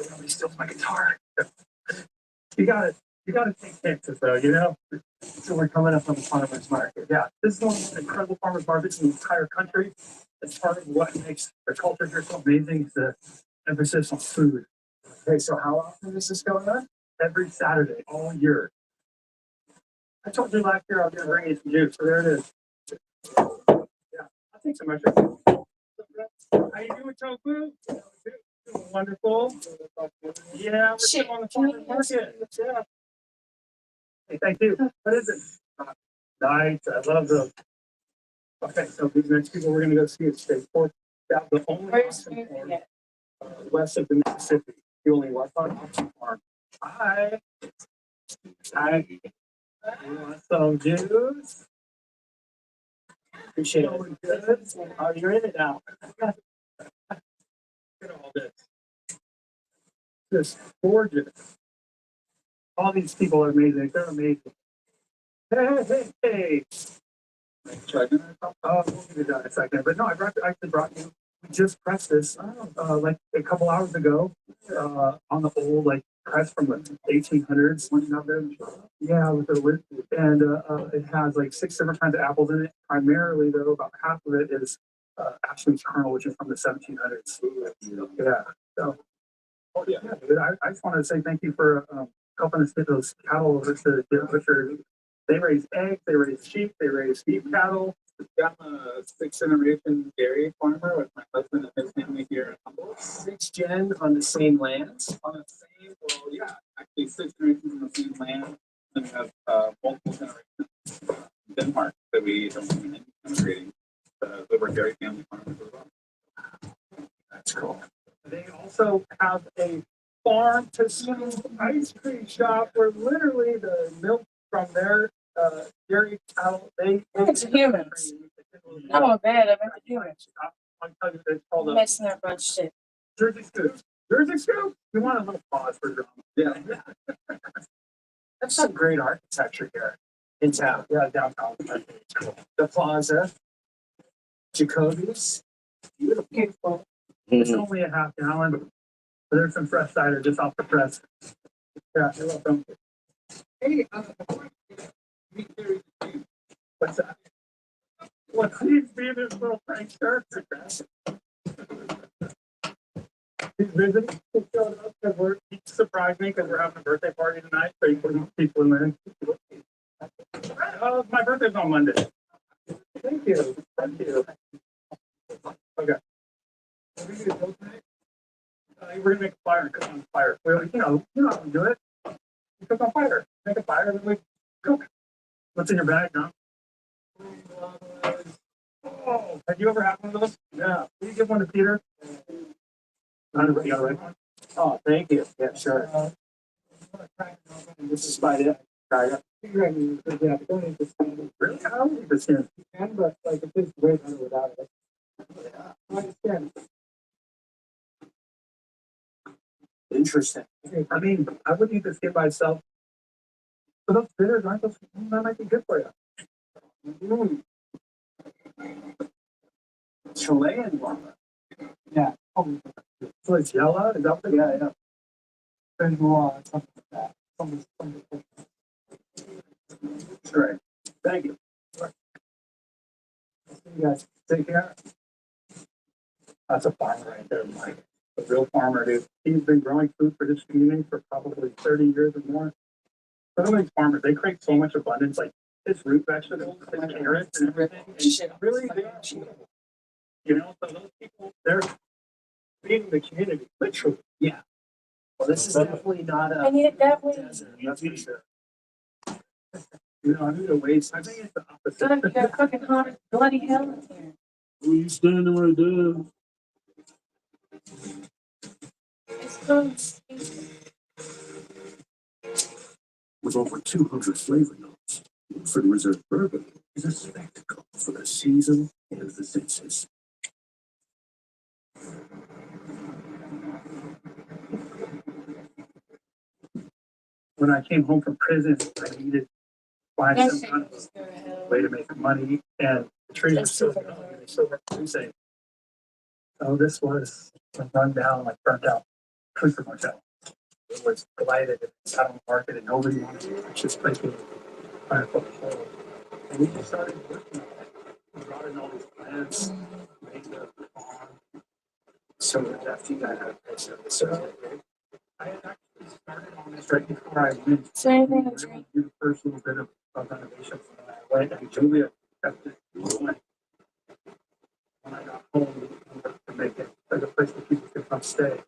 Nobody steals my guitar. You gotta take Texas though, So we're coming up on the farmers market. Yeah, this is one of the incredible farmers markets in the entire country. It's part of what makes the culture here so amazing. Is the emphasis on food. Okay, so how often is this going on? Every Saturday, all year. I told you last year I was gonna bring you some juice, so there it is. Yeah, I'll take some extra. How you doing, Tofu? Wonderful. Yeah, we're still on the farmer's market. Yeah. Hey, thank you. What is it? Nice. I love those. Okay, so these next people we're gonna go see is State Fork. That's the only Where's auction farm, it? west of the Mississippi. The only Western auction farm. Hi. Hi. You want some juice? Appreciate it. Good. Oh, you're in it now. Look at all this. This gorgeous. All these people are amazing. They're amazing. Hey. Oh, we'll give you that in a second. But no, I actually brought you. We just pressed this like a couple hours ago on the old like press from the 1800s. When you have there, yeah, with the lid, and it has like 6 different kinds of apples in it. Primarily, though, about half of it is Ashland's kernel, which is from the 1700s. Yeah. So, oh yeah, dude, I just wanted to say thank you for helping us get those cattle over to the butcher. They raise eggs, they raise sheep, they raise beef cattle. I'm a 6th generation dairy farmer with my husband and his family here in Humboldt. 6th gen on the same lands? On the same, well, yeah, actually 6 generations on the same land. And we have multiple generations in Denmark that we don't even integrating the were dairy family farmers as well. That's cool. They also have a farm to scoop ice cream shop where literally the milk from their dairy cattle, It's humans. I'm a bad. I meant the humans. I'll tell you, it's called a Messing up my shit. Jersey Scoop. Jersey Scoop. You want a little pause for drama? Yeah. That's some great architecture here in town. Yeah, downtown. It's cool. The Plaza, Jacoby's, beautiful. It's only a half gallon, but there's some fresh cider just off the press. Yeah, you're welcome. Hey, what's that? Well, please be this little Frank character. He's visiting. He showed up because he surprised me because we're having a birthday party tonight. So he put people in there. My birthday's on Monday. Thank you. Thank you. Okay. We're gonna make a fire and cook on fire. Well, you know how to do it. You cook on fire. Make a fire, then we cook. What's in your bag, John? Oh, have you ever had one of those? Yeah. Will you give one to Peter? You got a right one? Oh, thank you. Yeah, sure. This is by it. Try it. Really? I don't need this here. You can, but like it tastes way better without it. Yeah. I understand. Interesting. I mean, I wouldn't eat this skin by itself. But those bitters aren't those that might be good for you. Chilean one. Yeah. Oh, so it's yellow? Is that what? Yeah. There's more something like that. Something. Right. Thank you. You guys take care. That's a farmer right there, Mike. A real farmer, dude. He's been growing food for his community for probably 30 years or more. Some of these farmers, they create so much abundance, like his root vegetables, his carrots, and everything. And really, you know, so those people, they're feeding the community, literally. Yeah. Well, this is definitely not a. And yet that way. That's for sure. You know, I need to waste. I think it's the Good, you opposite. got fucking hot as bloody hell in here. Who you standing right there? It's so With over 200 flavor notes, Woodford Reserve Bourbon is a spectacle for the season and the senses. When I came home from prison, I needed to find some kind of way to make money, and the trees were so say, oh, this was run down, like burnt out Clifford Motel. It was divided and sat on the market, and nobody wanted to purchase places. And we just started working on it. We brought in all these plants, made the farm. So that you got out of so I had actually started on this right before I went. So anything to drink? Do the first little bit of renovation. I went and Julia kept it going. When I got home, to make stay.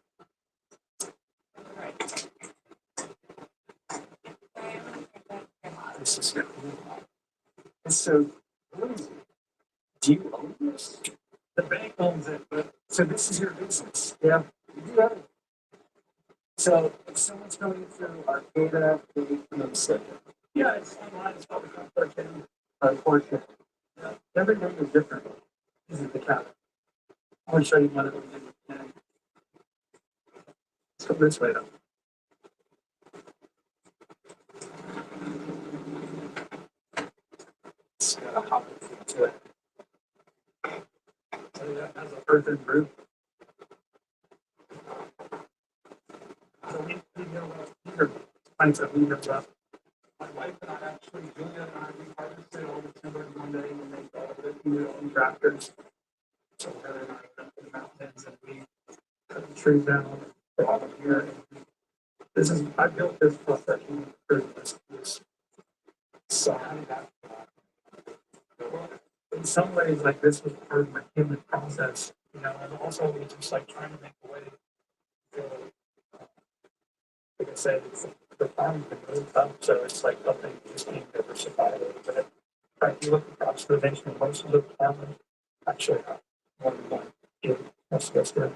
This is good. And so, do you own this? The bank owns it, but so this is your business. Yeah. You have it. So if someone's coming through our data, they can say, yeah, it's online, it's probably not working. Unfortunately, every name is different. This is the cap. I want to show you one of them. Let's go this way though. It's hop into it. So that has a earthen roof. So we know these are kinds of leaders up. My wife and I actually, Julia and I, we harvested all the timber in one day and made all of it in our own tractors. So Heather and I went to the mountains and we cut the trees down for all of here. This is, I built this professional for this side. In some ways, like this was part of my human process, you know, and also just like trying to make a way to, like I said, it's, the farm can move up, so it's like nothing just being diversified a little bit. Right, you look across the nation, most of the farmers actually have more than one. Yeah, that's good.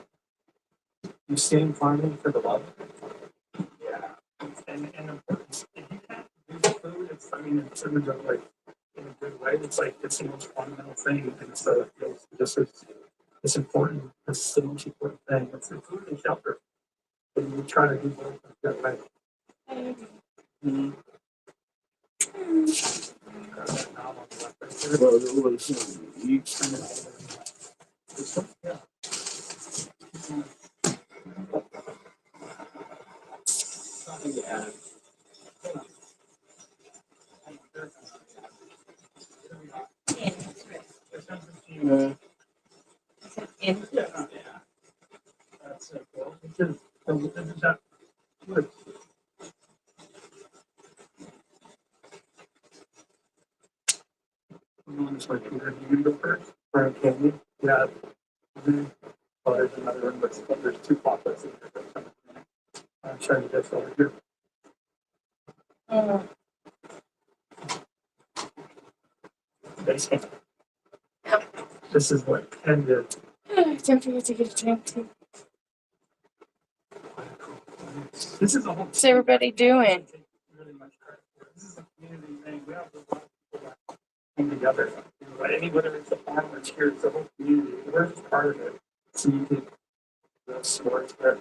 You stay farming for the love. Yeah, and importance. If you can't use food, it's, I mean, it's in a good way. In a good way, it's like it's the most fundamental thing, and so it feels just as it's important. It's the most important thing. It's the food and shelter. And you try to do both in a good way. Mm-hmm. Yeah. That's it. Well, this is that good. It's like you're going to go first. Okay. Yeah. Mm-hmm. Well, there's another one, but there's two pockets in there. I'm showing you this over here. Basement. This is what Ken did. Don't forget to get a drink too. This is a whole. What's everybody doing? Really much credit for it. This is a community thing. We have a lot of people that come together. But any whether it's the farmers here, it's the whole community. We're just part of it. So you can the sports there.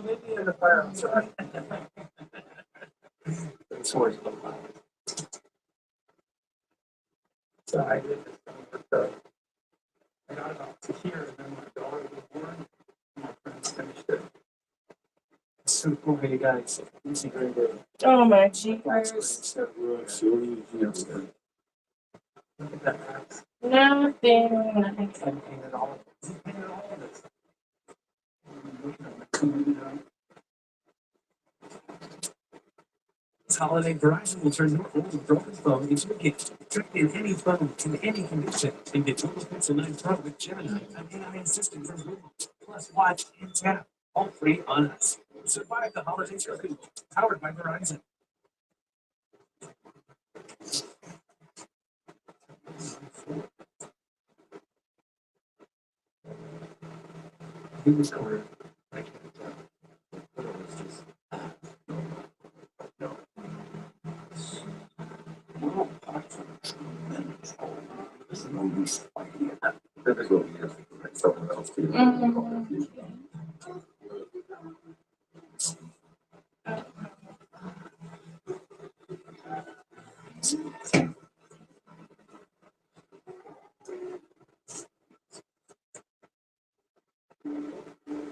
Maybe in the fire outside. It's always the fire. So I did this thing with the I got about to here and then my daughter was born. My friends finished it. It's so cool how you guys easy very good. Oh my jeepers. Look at that house. Nothing. And painted all of it. You painted all of it. This holiday, Verizon will turn your old broken phone into a gift. Trade in any phone to any condition and get Total Pencil 9 Pro with Gemini, an AI assistant from Google. Plus, watch and tap, all free on us. Survive the holiday shopping, powered by Verizon. He was going.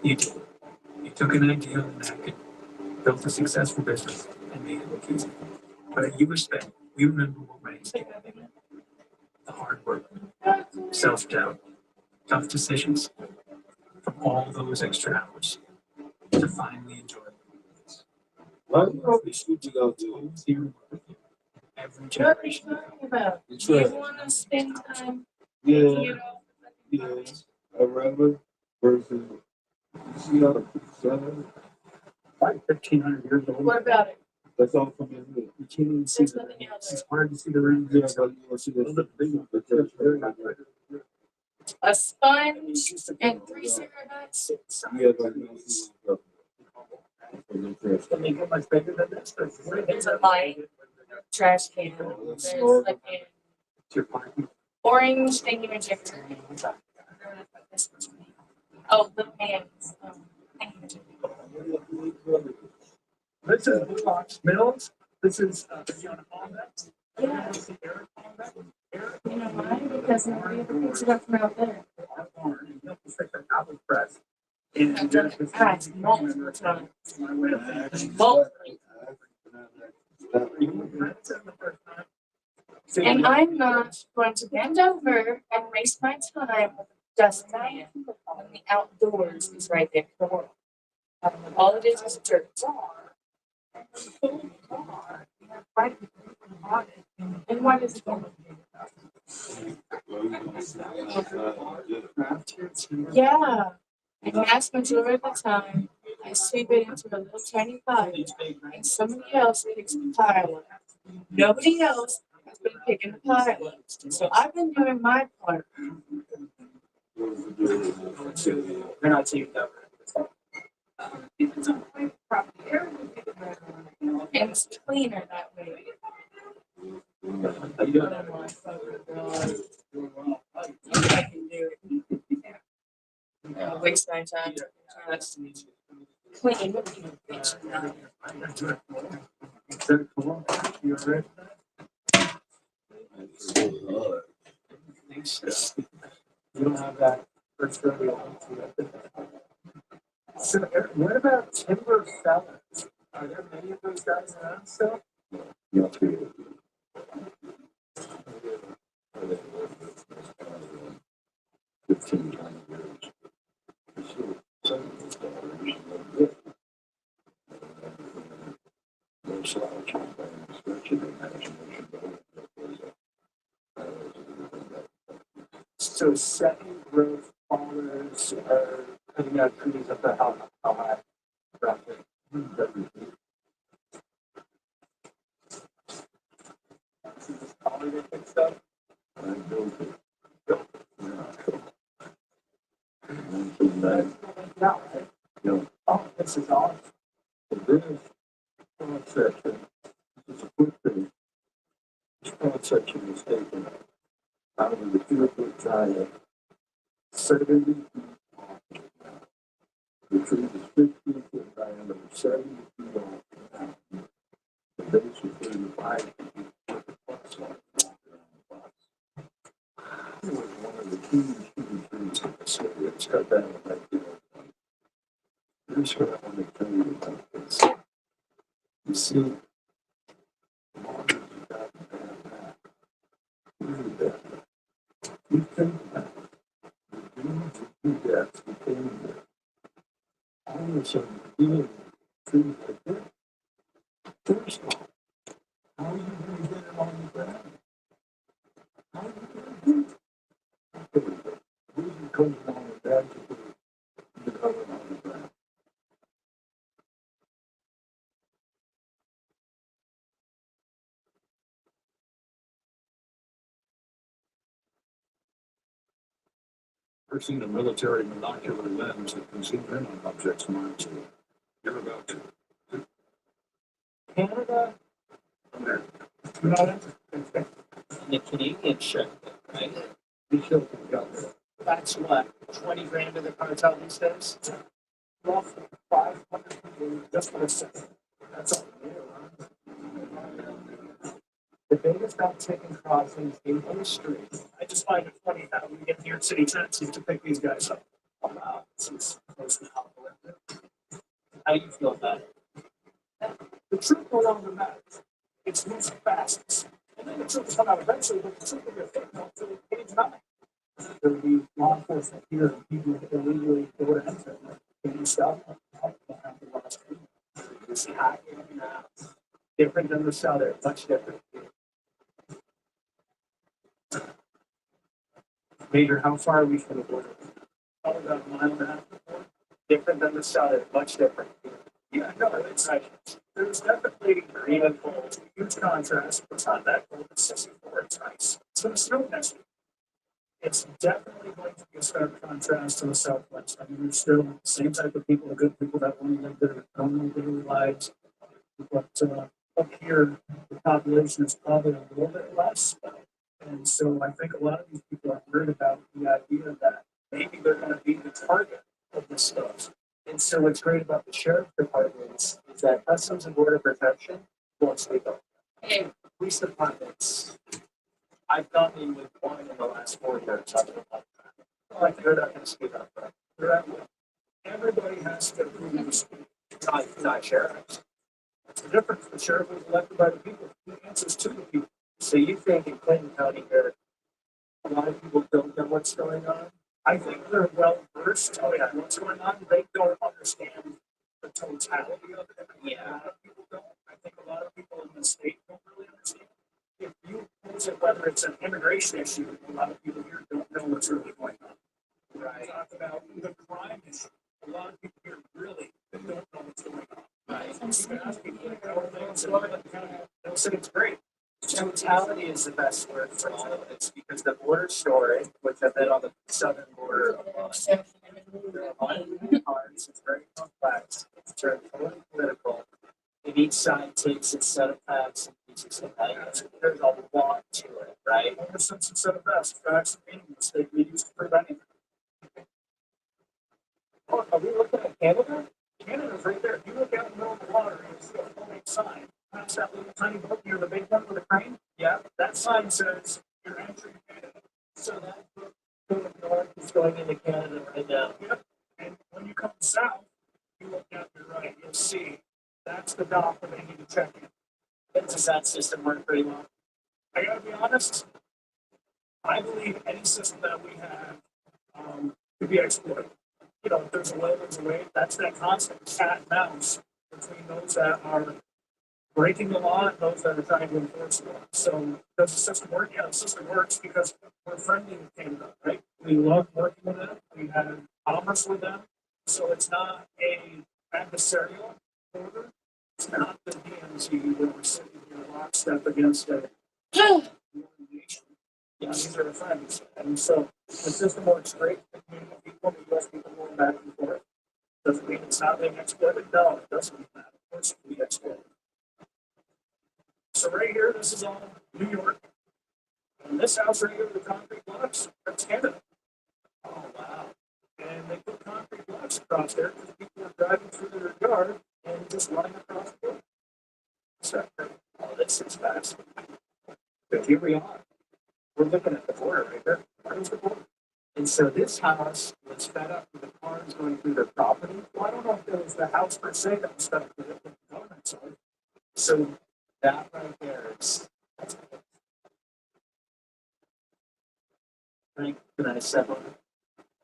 You took an idea on that, built a successful business, and made it look easy. But at US Bank, we remember what makes it. The hard work, self-doubt, tough decisions, from all those extra hours to finally enjoy it. Why do you always shoot you out there? Every What are you generation. talking about? It's You right. want to spend time with Yeah, you? yeah. I remember versus Probably 1,500 years old. What about it? That's all from your head. You can't even see There's the nothing else. It's hard to see the rings. Yeah, but you want to see A sponge and 3 cigarettes. Yeah, but you don't see the Can they get much bigger than this? It's a light trash can. There's like an Your parking. orange thingamajigger. Oh, the pans. Thingamajigger. This is Blue Box Mills. This is John Holmes. Yeah. You know why? Because nobody ever picks it up from out there. Press. And I've done it past multiple times. And I'm not going to bend over and waste my time with a dust man when the outdoors is right there. All it is dirt. And what is it? Yeah. And vast majority of the time, I sweep it into a little tiny pile, and somebody else picks the pile up. Nobody else has been picking the pile up. So I've been doing my part. They're not seeing that. And it's cleaner that way. I can do it. I'll waste my time. Clean. You don't have that first rodeo. So, what about timber fellas? Are there many of those guys around still? So second growth farmers are putting out trees up the how high? Roughly. Holiday pick stuff? No. Oh, this is awesome. This section is a quick thing. This front section is taken out of the 2-foot giant 70 feet long. The tree is 15 foot diameter, 70 feet long. The base is 35 feet. Plus one it was one of the key trees in the city. It's cut down in 1901. Here's what I want to tell you about this. You see, the longer you got to have that, really bad. You think about it. The deeds of two deaths became there. All of a sudden, dealing with trees like this. First of all, how are you going to get it on the ground? How are you going to do it? Where's it coming on the back to put the cover on the ground? Seen a military monocular lens that can zoom in on objects miles away. You're about to. Canada, America. You know that? The Canadian ship, right? We killed the government. That's what, 20 grand to the cartel these days? Roughly 500 people just for a second. That's all. The biggest uptick in crossings in history. I just find it funny how we get New York City Transit to pick these guys up. Oh, wow. This is close to how How do you feel about it? the truth no longer matters. It's who's fastest. And then the truth will come out eventually, but the truth will be a fake note until page 9. There will be law enforcement here and people illegally go to enter. Can you stop? It's hot now. Different than the southern, much different. Major, how far are we from the border? Probably about a mile and a half before. different than the southern, much different. Yeah, no, it's like, there's definitely green and cold, huge contrast. It's not that cold, it's 64, it's nice. It's gonna snow next week. It's definitely going to be a stark contrast to the Southwest. I mean, there's still the same type of people, the good people that want to live their normal daily lives. But up here, the population is probably a little bit less. And so I think a lot of these people are worried about the idea that maybe they're going to be the target of this stuff. And so what's great about the sheriff departments is that Customs and Border Protection won't speak up. And police departments, I've gotten with one in the last 4 years. Like they're not going to speak up. Right? They're at will. Everybody has to approve of speech, not sheriffs. It's the difference. The sheriff was elected by the people. He answers to the people. So you think in Clinton County here, a lot of people don't know what's going on? I think they're well versed. Oh yeah, what's going on? They don't understand the totality of it. Yeah, a lot of people don't. I think a lot of people in the state don't really understand. If you pose it whether it's an immigration issue, a lot of people here don't know what's really going on. Right. Talk about the crime issue. A lot of people here really don't know what's going on. Right. You can ask people like, oh, they'll say it's great. Totality is the best word for all of it. Because the border story, which I've been on the southern border of there are a lot of moving parts, it's very complex, it's turned totally political, and each side takes its set of facts and pieces of evidence. There's a lot to it, right? Ever since it's set of facts and meaningless, they used to prove anything. Oh, are we looking at Canada? Canada's right there. If you look out in the middle of the water, you see a full sign. That's that little tiny boat near the big one with the crane. Yeah, that sign says you're entering Canada. So that boat going north is going into Canada right now. Yep. And when you come south, you look down to your right, you'll see that's the dock that they need to check in. Does that system work pretty well? I gotta be honest. I believe any system that we have could be exploited. You know, if there's a way, there's a way. That's that constant cat and mouse between those that are breaking the law and those that are trying to enforce the law. So does the system work? Yeah, the system works because we're friendly with Canada, right? We love working with them. We have commerce with them. So it's not a adversarial border. It's not the DMZ where we're sitting here lockstep against a nation. Yeah, these are the friends. And so the system works great. The Canadian people, the US people going back and forth. Doesn't mean it's not being exploited. No, it doesn't mean that. Of course, it can be exploited. So right here, this is all New York. And this house right here, the concrete blocks, that's Canada. Oh, wow. And they put concrete blocks across there because people are driving through their yard and just running across the border. So, oh, this is fast. But here we are. We're looking at the border right there. Where's the border? And so this house was fed up with the cars going through their property. Well, I don't know if it was the house per se that was fed up with it, but the government side. So that right there is that's pretty nice settlement.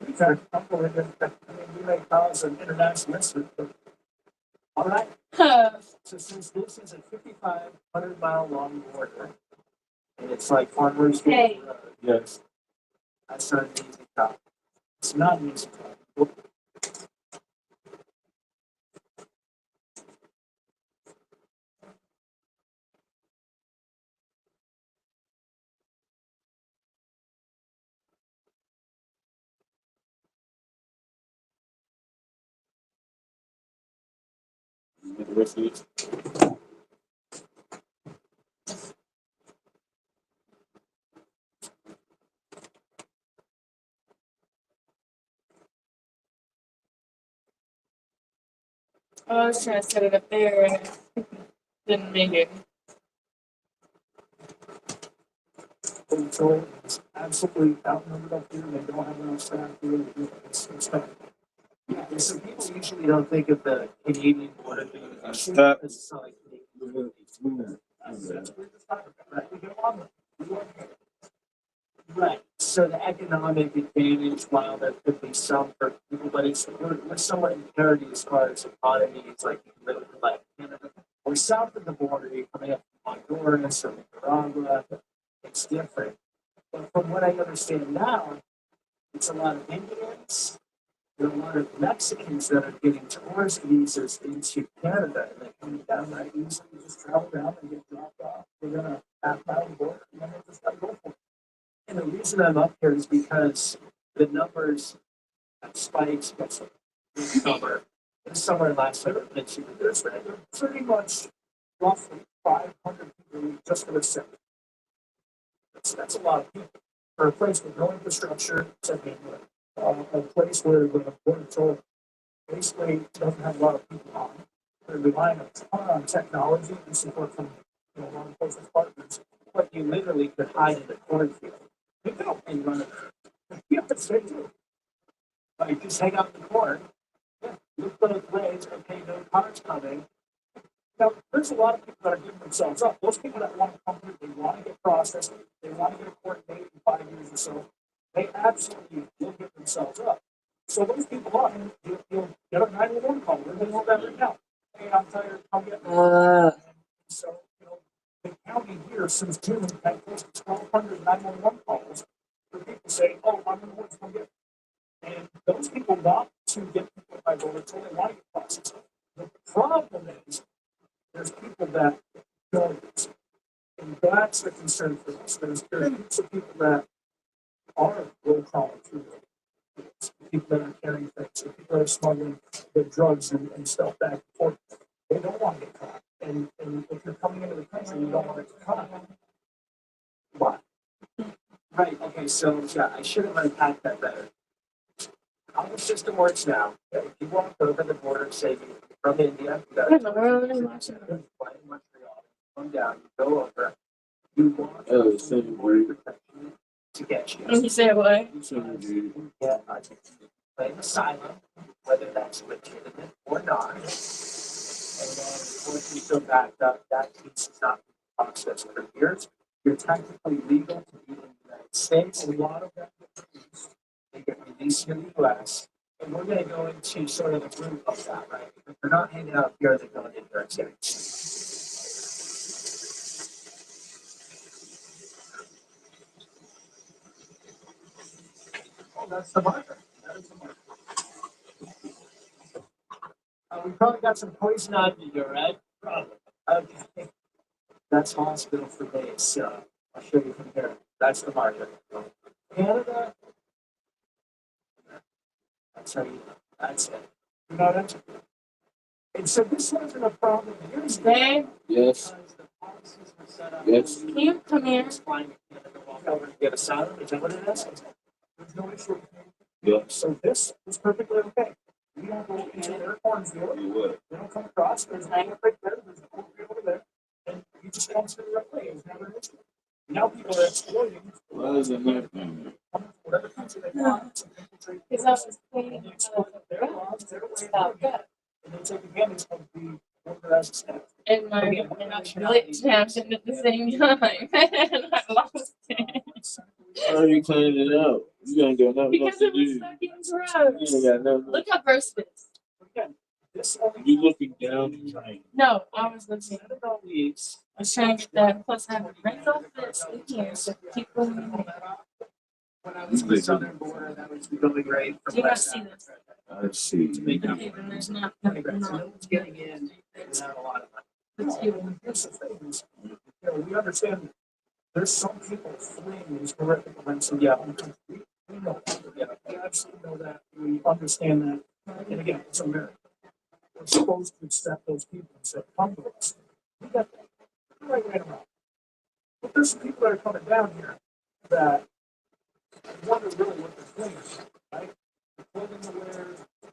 We've had a couple of them. I mean, we may cause an international incident, but all right. So since this is a 5,500-mile long border, and it's like Farmers Hey. Road, Yes. that's not an easy job. It's not an easy job. Get the rest of this. I was trying to set it up there and it didn't make it. So it's absolutely outnumbered up here. They don't have enough staff to really do it. It's tough. Yeah, and so people usually don't think of the Canadian border being a Stop. it's like that's what we're just talking about, right? We get along with it. We work together. Right. So the economic advantage, while there could be some for people, but we're somewhat in parity as far as economy. It's like really like Canada. We're south of the border, you're coming up from Honduras or Nicaragua. It's different. But from what I understand now, it's a lot of Indians there are a lot of Mexicans that are getting tourist visas into Canada, and they're coming down right easily, just travel down and get dropped off. They're gonna half mile border, and then they just gotta go for it. And the reason I'm up here is because the numbers have spiked this summer. This summer and last summer, there's pretty much roughly 500 people just for the city. That's a lot of people for a place with no infrastructure. A place where the border patrol basically doesn't have a lot of people on. They're relying a ton on technology and support from law enforcement partners. But you literally could hide in the cornfield. You don't and run it. You have to say too. Like just hang out in the corn. Yeah, look for those ways. Okay, no cars coming. Now, there's a lot of people that are giving themselves up. Those people that want to come here, they want to get processed, they want to get a court date in 5 years or so. They absolutely will give themselves up. So those people are, you'll get a 911 call. We're going to know that right now. Hey, I'm tired. Come get me. So, the county here since June had close to 1,200 911 calls for people saying, oh, I'm going to come get me. And those people want to get people by voter, so they want to get processed. The problem is, there's people that don't, and that's the concern for us. There's groups of people that are low collar through people that are carrying things, people that are smuggling the drugs and stuff back and forth. They don't want to get caught. And if you're coming into the country, you don't want to get caught. Why? Right, okay, so yeah, I should have unpacked that better. How the system works now, if you walk over the border, say you're from India, you got to fly in Montreal, come down, you go over, you walk border protection to get you. And you say what? You get claim asylum, whether that's legitimate or not. And then once you feel backed up, that case is not processed for years. You're technically legal to be in the United States. A lot of them they get released in the US. And we're going to go into sort of the root of that, right? If they're not hanging out here, they're going into their activities. Oh, that's the marker. That is the marker. We probably got some poison ivy here, right? Probably. Okay. That's hospital for days. I'll show you from here. That's the marker. Canada. That's how you know. That's it. You know that's it. And so this wasn't a problem. Here's Babe, Yes. because the policies were set up. Yes. can you come here? Flying to Canada, walk over and get asylum. Is that what it is? There's no issue. Yeah. So this is perfectly okay. We don't go into their cornfield. You would. We don't come across. There's an angle right there. There's a cornfield over there. And you just don't see the right way. It's never an issue. Now people are exploiting. Why is it not? Whatever country they want to infiltrate. Because I was cleaning And they exploit their laws, their way about of doing it. And they take advantage of the border as a state. and my glitch happened at the same time. And I lost it. How are you cleaning it out? You ain't got nothing else Because to it was do. stuck in You gross. ain't got nothing. Look how gross it is. Again, this only You looking down and trying. No, I was looking. Canada leaves. I was trying to get that. Plus, I have a ring off this in here, so people in there. When I was on the southern border, that was going right from Do you not west see Africa. this? I see. Okay, then there's not. No one's getting in without a lot of money. Let's do Here's the thing is, we understand there's some people fleeing these horrific events. So yeah, we know that. Yeah, we absolutely know that. We understand that. And again, it's America. We're supposed to accept those people and say, come to us. We got that. Right around. But there's some people that are coming down here that wonder really what they're doing, right? The clothing they wear,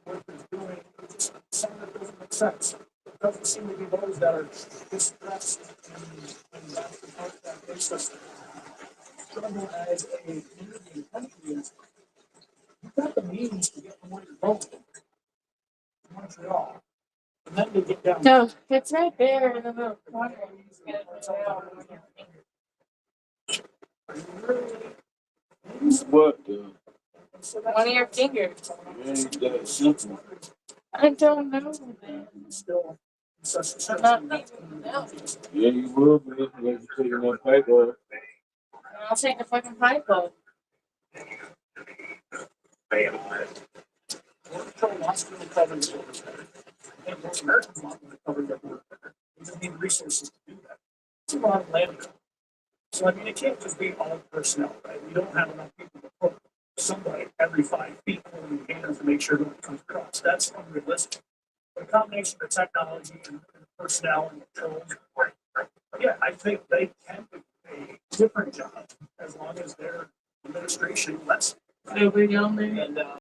what they're doing, it's just something that doesn't make sense. It doesn't seem to be those that are distressed and that's the part that makes us struggle as a community and country is you've got the means to get from where you're going to Montreal. And then to get down. No, it's right there in the little corner. You just get it out. Are you really? What the? So One of your fingers. It ain't that simple. I don't know. still such a I'm not leaving. No. Yeah, you will be if you're taking that pipe off. I'll take the fucking pipe off. Patrol Law School covers it. And most American law would cover that work better. We just need resources to do that. It's a lot of land. So I mean, it can't just be all personnel, right? We don't have enough people to put somebody every 5 feet holding hands to make sure no one comes across. That's unrealistic. But a combination of technology and personnel and controls, yeah, I think they can do a different job as long as their administration lets. Nobody down there. And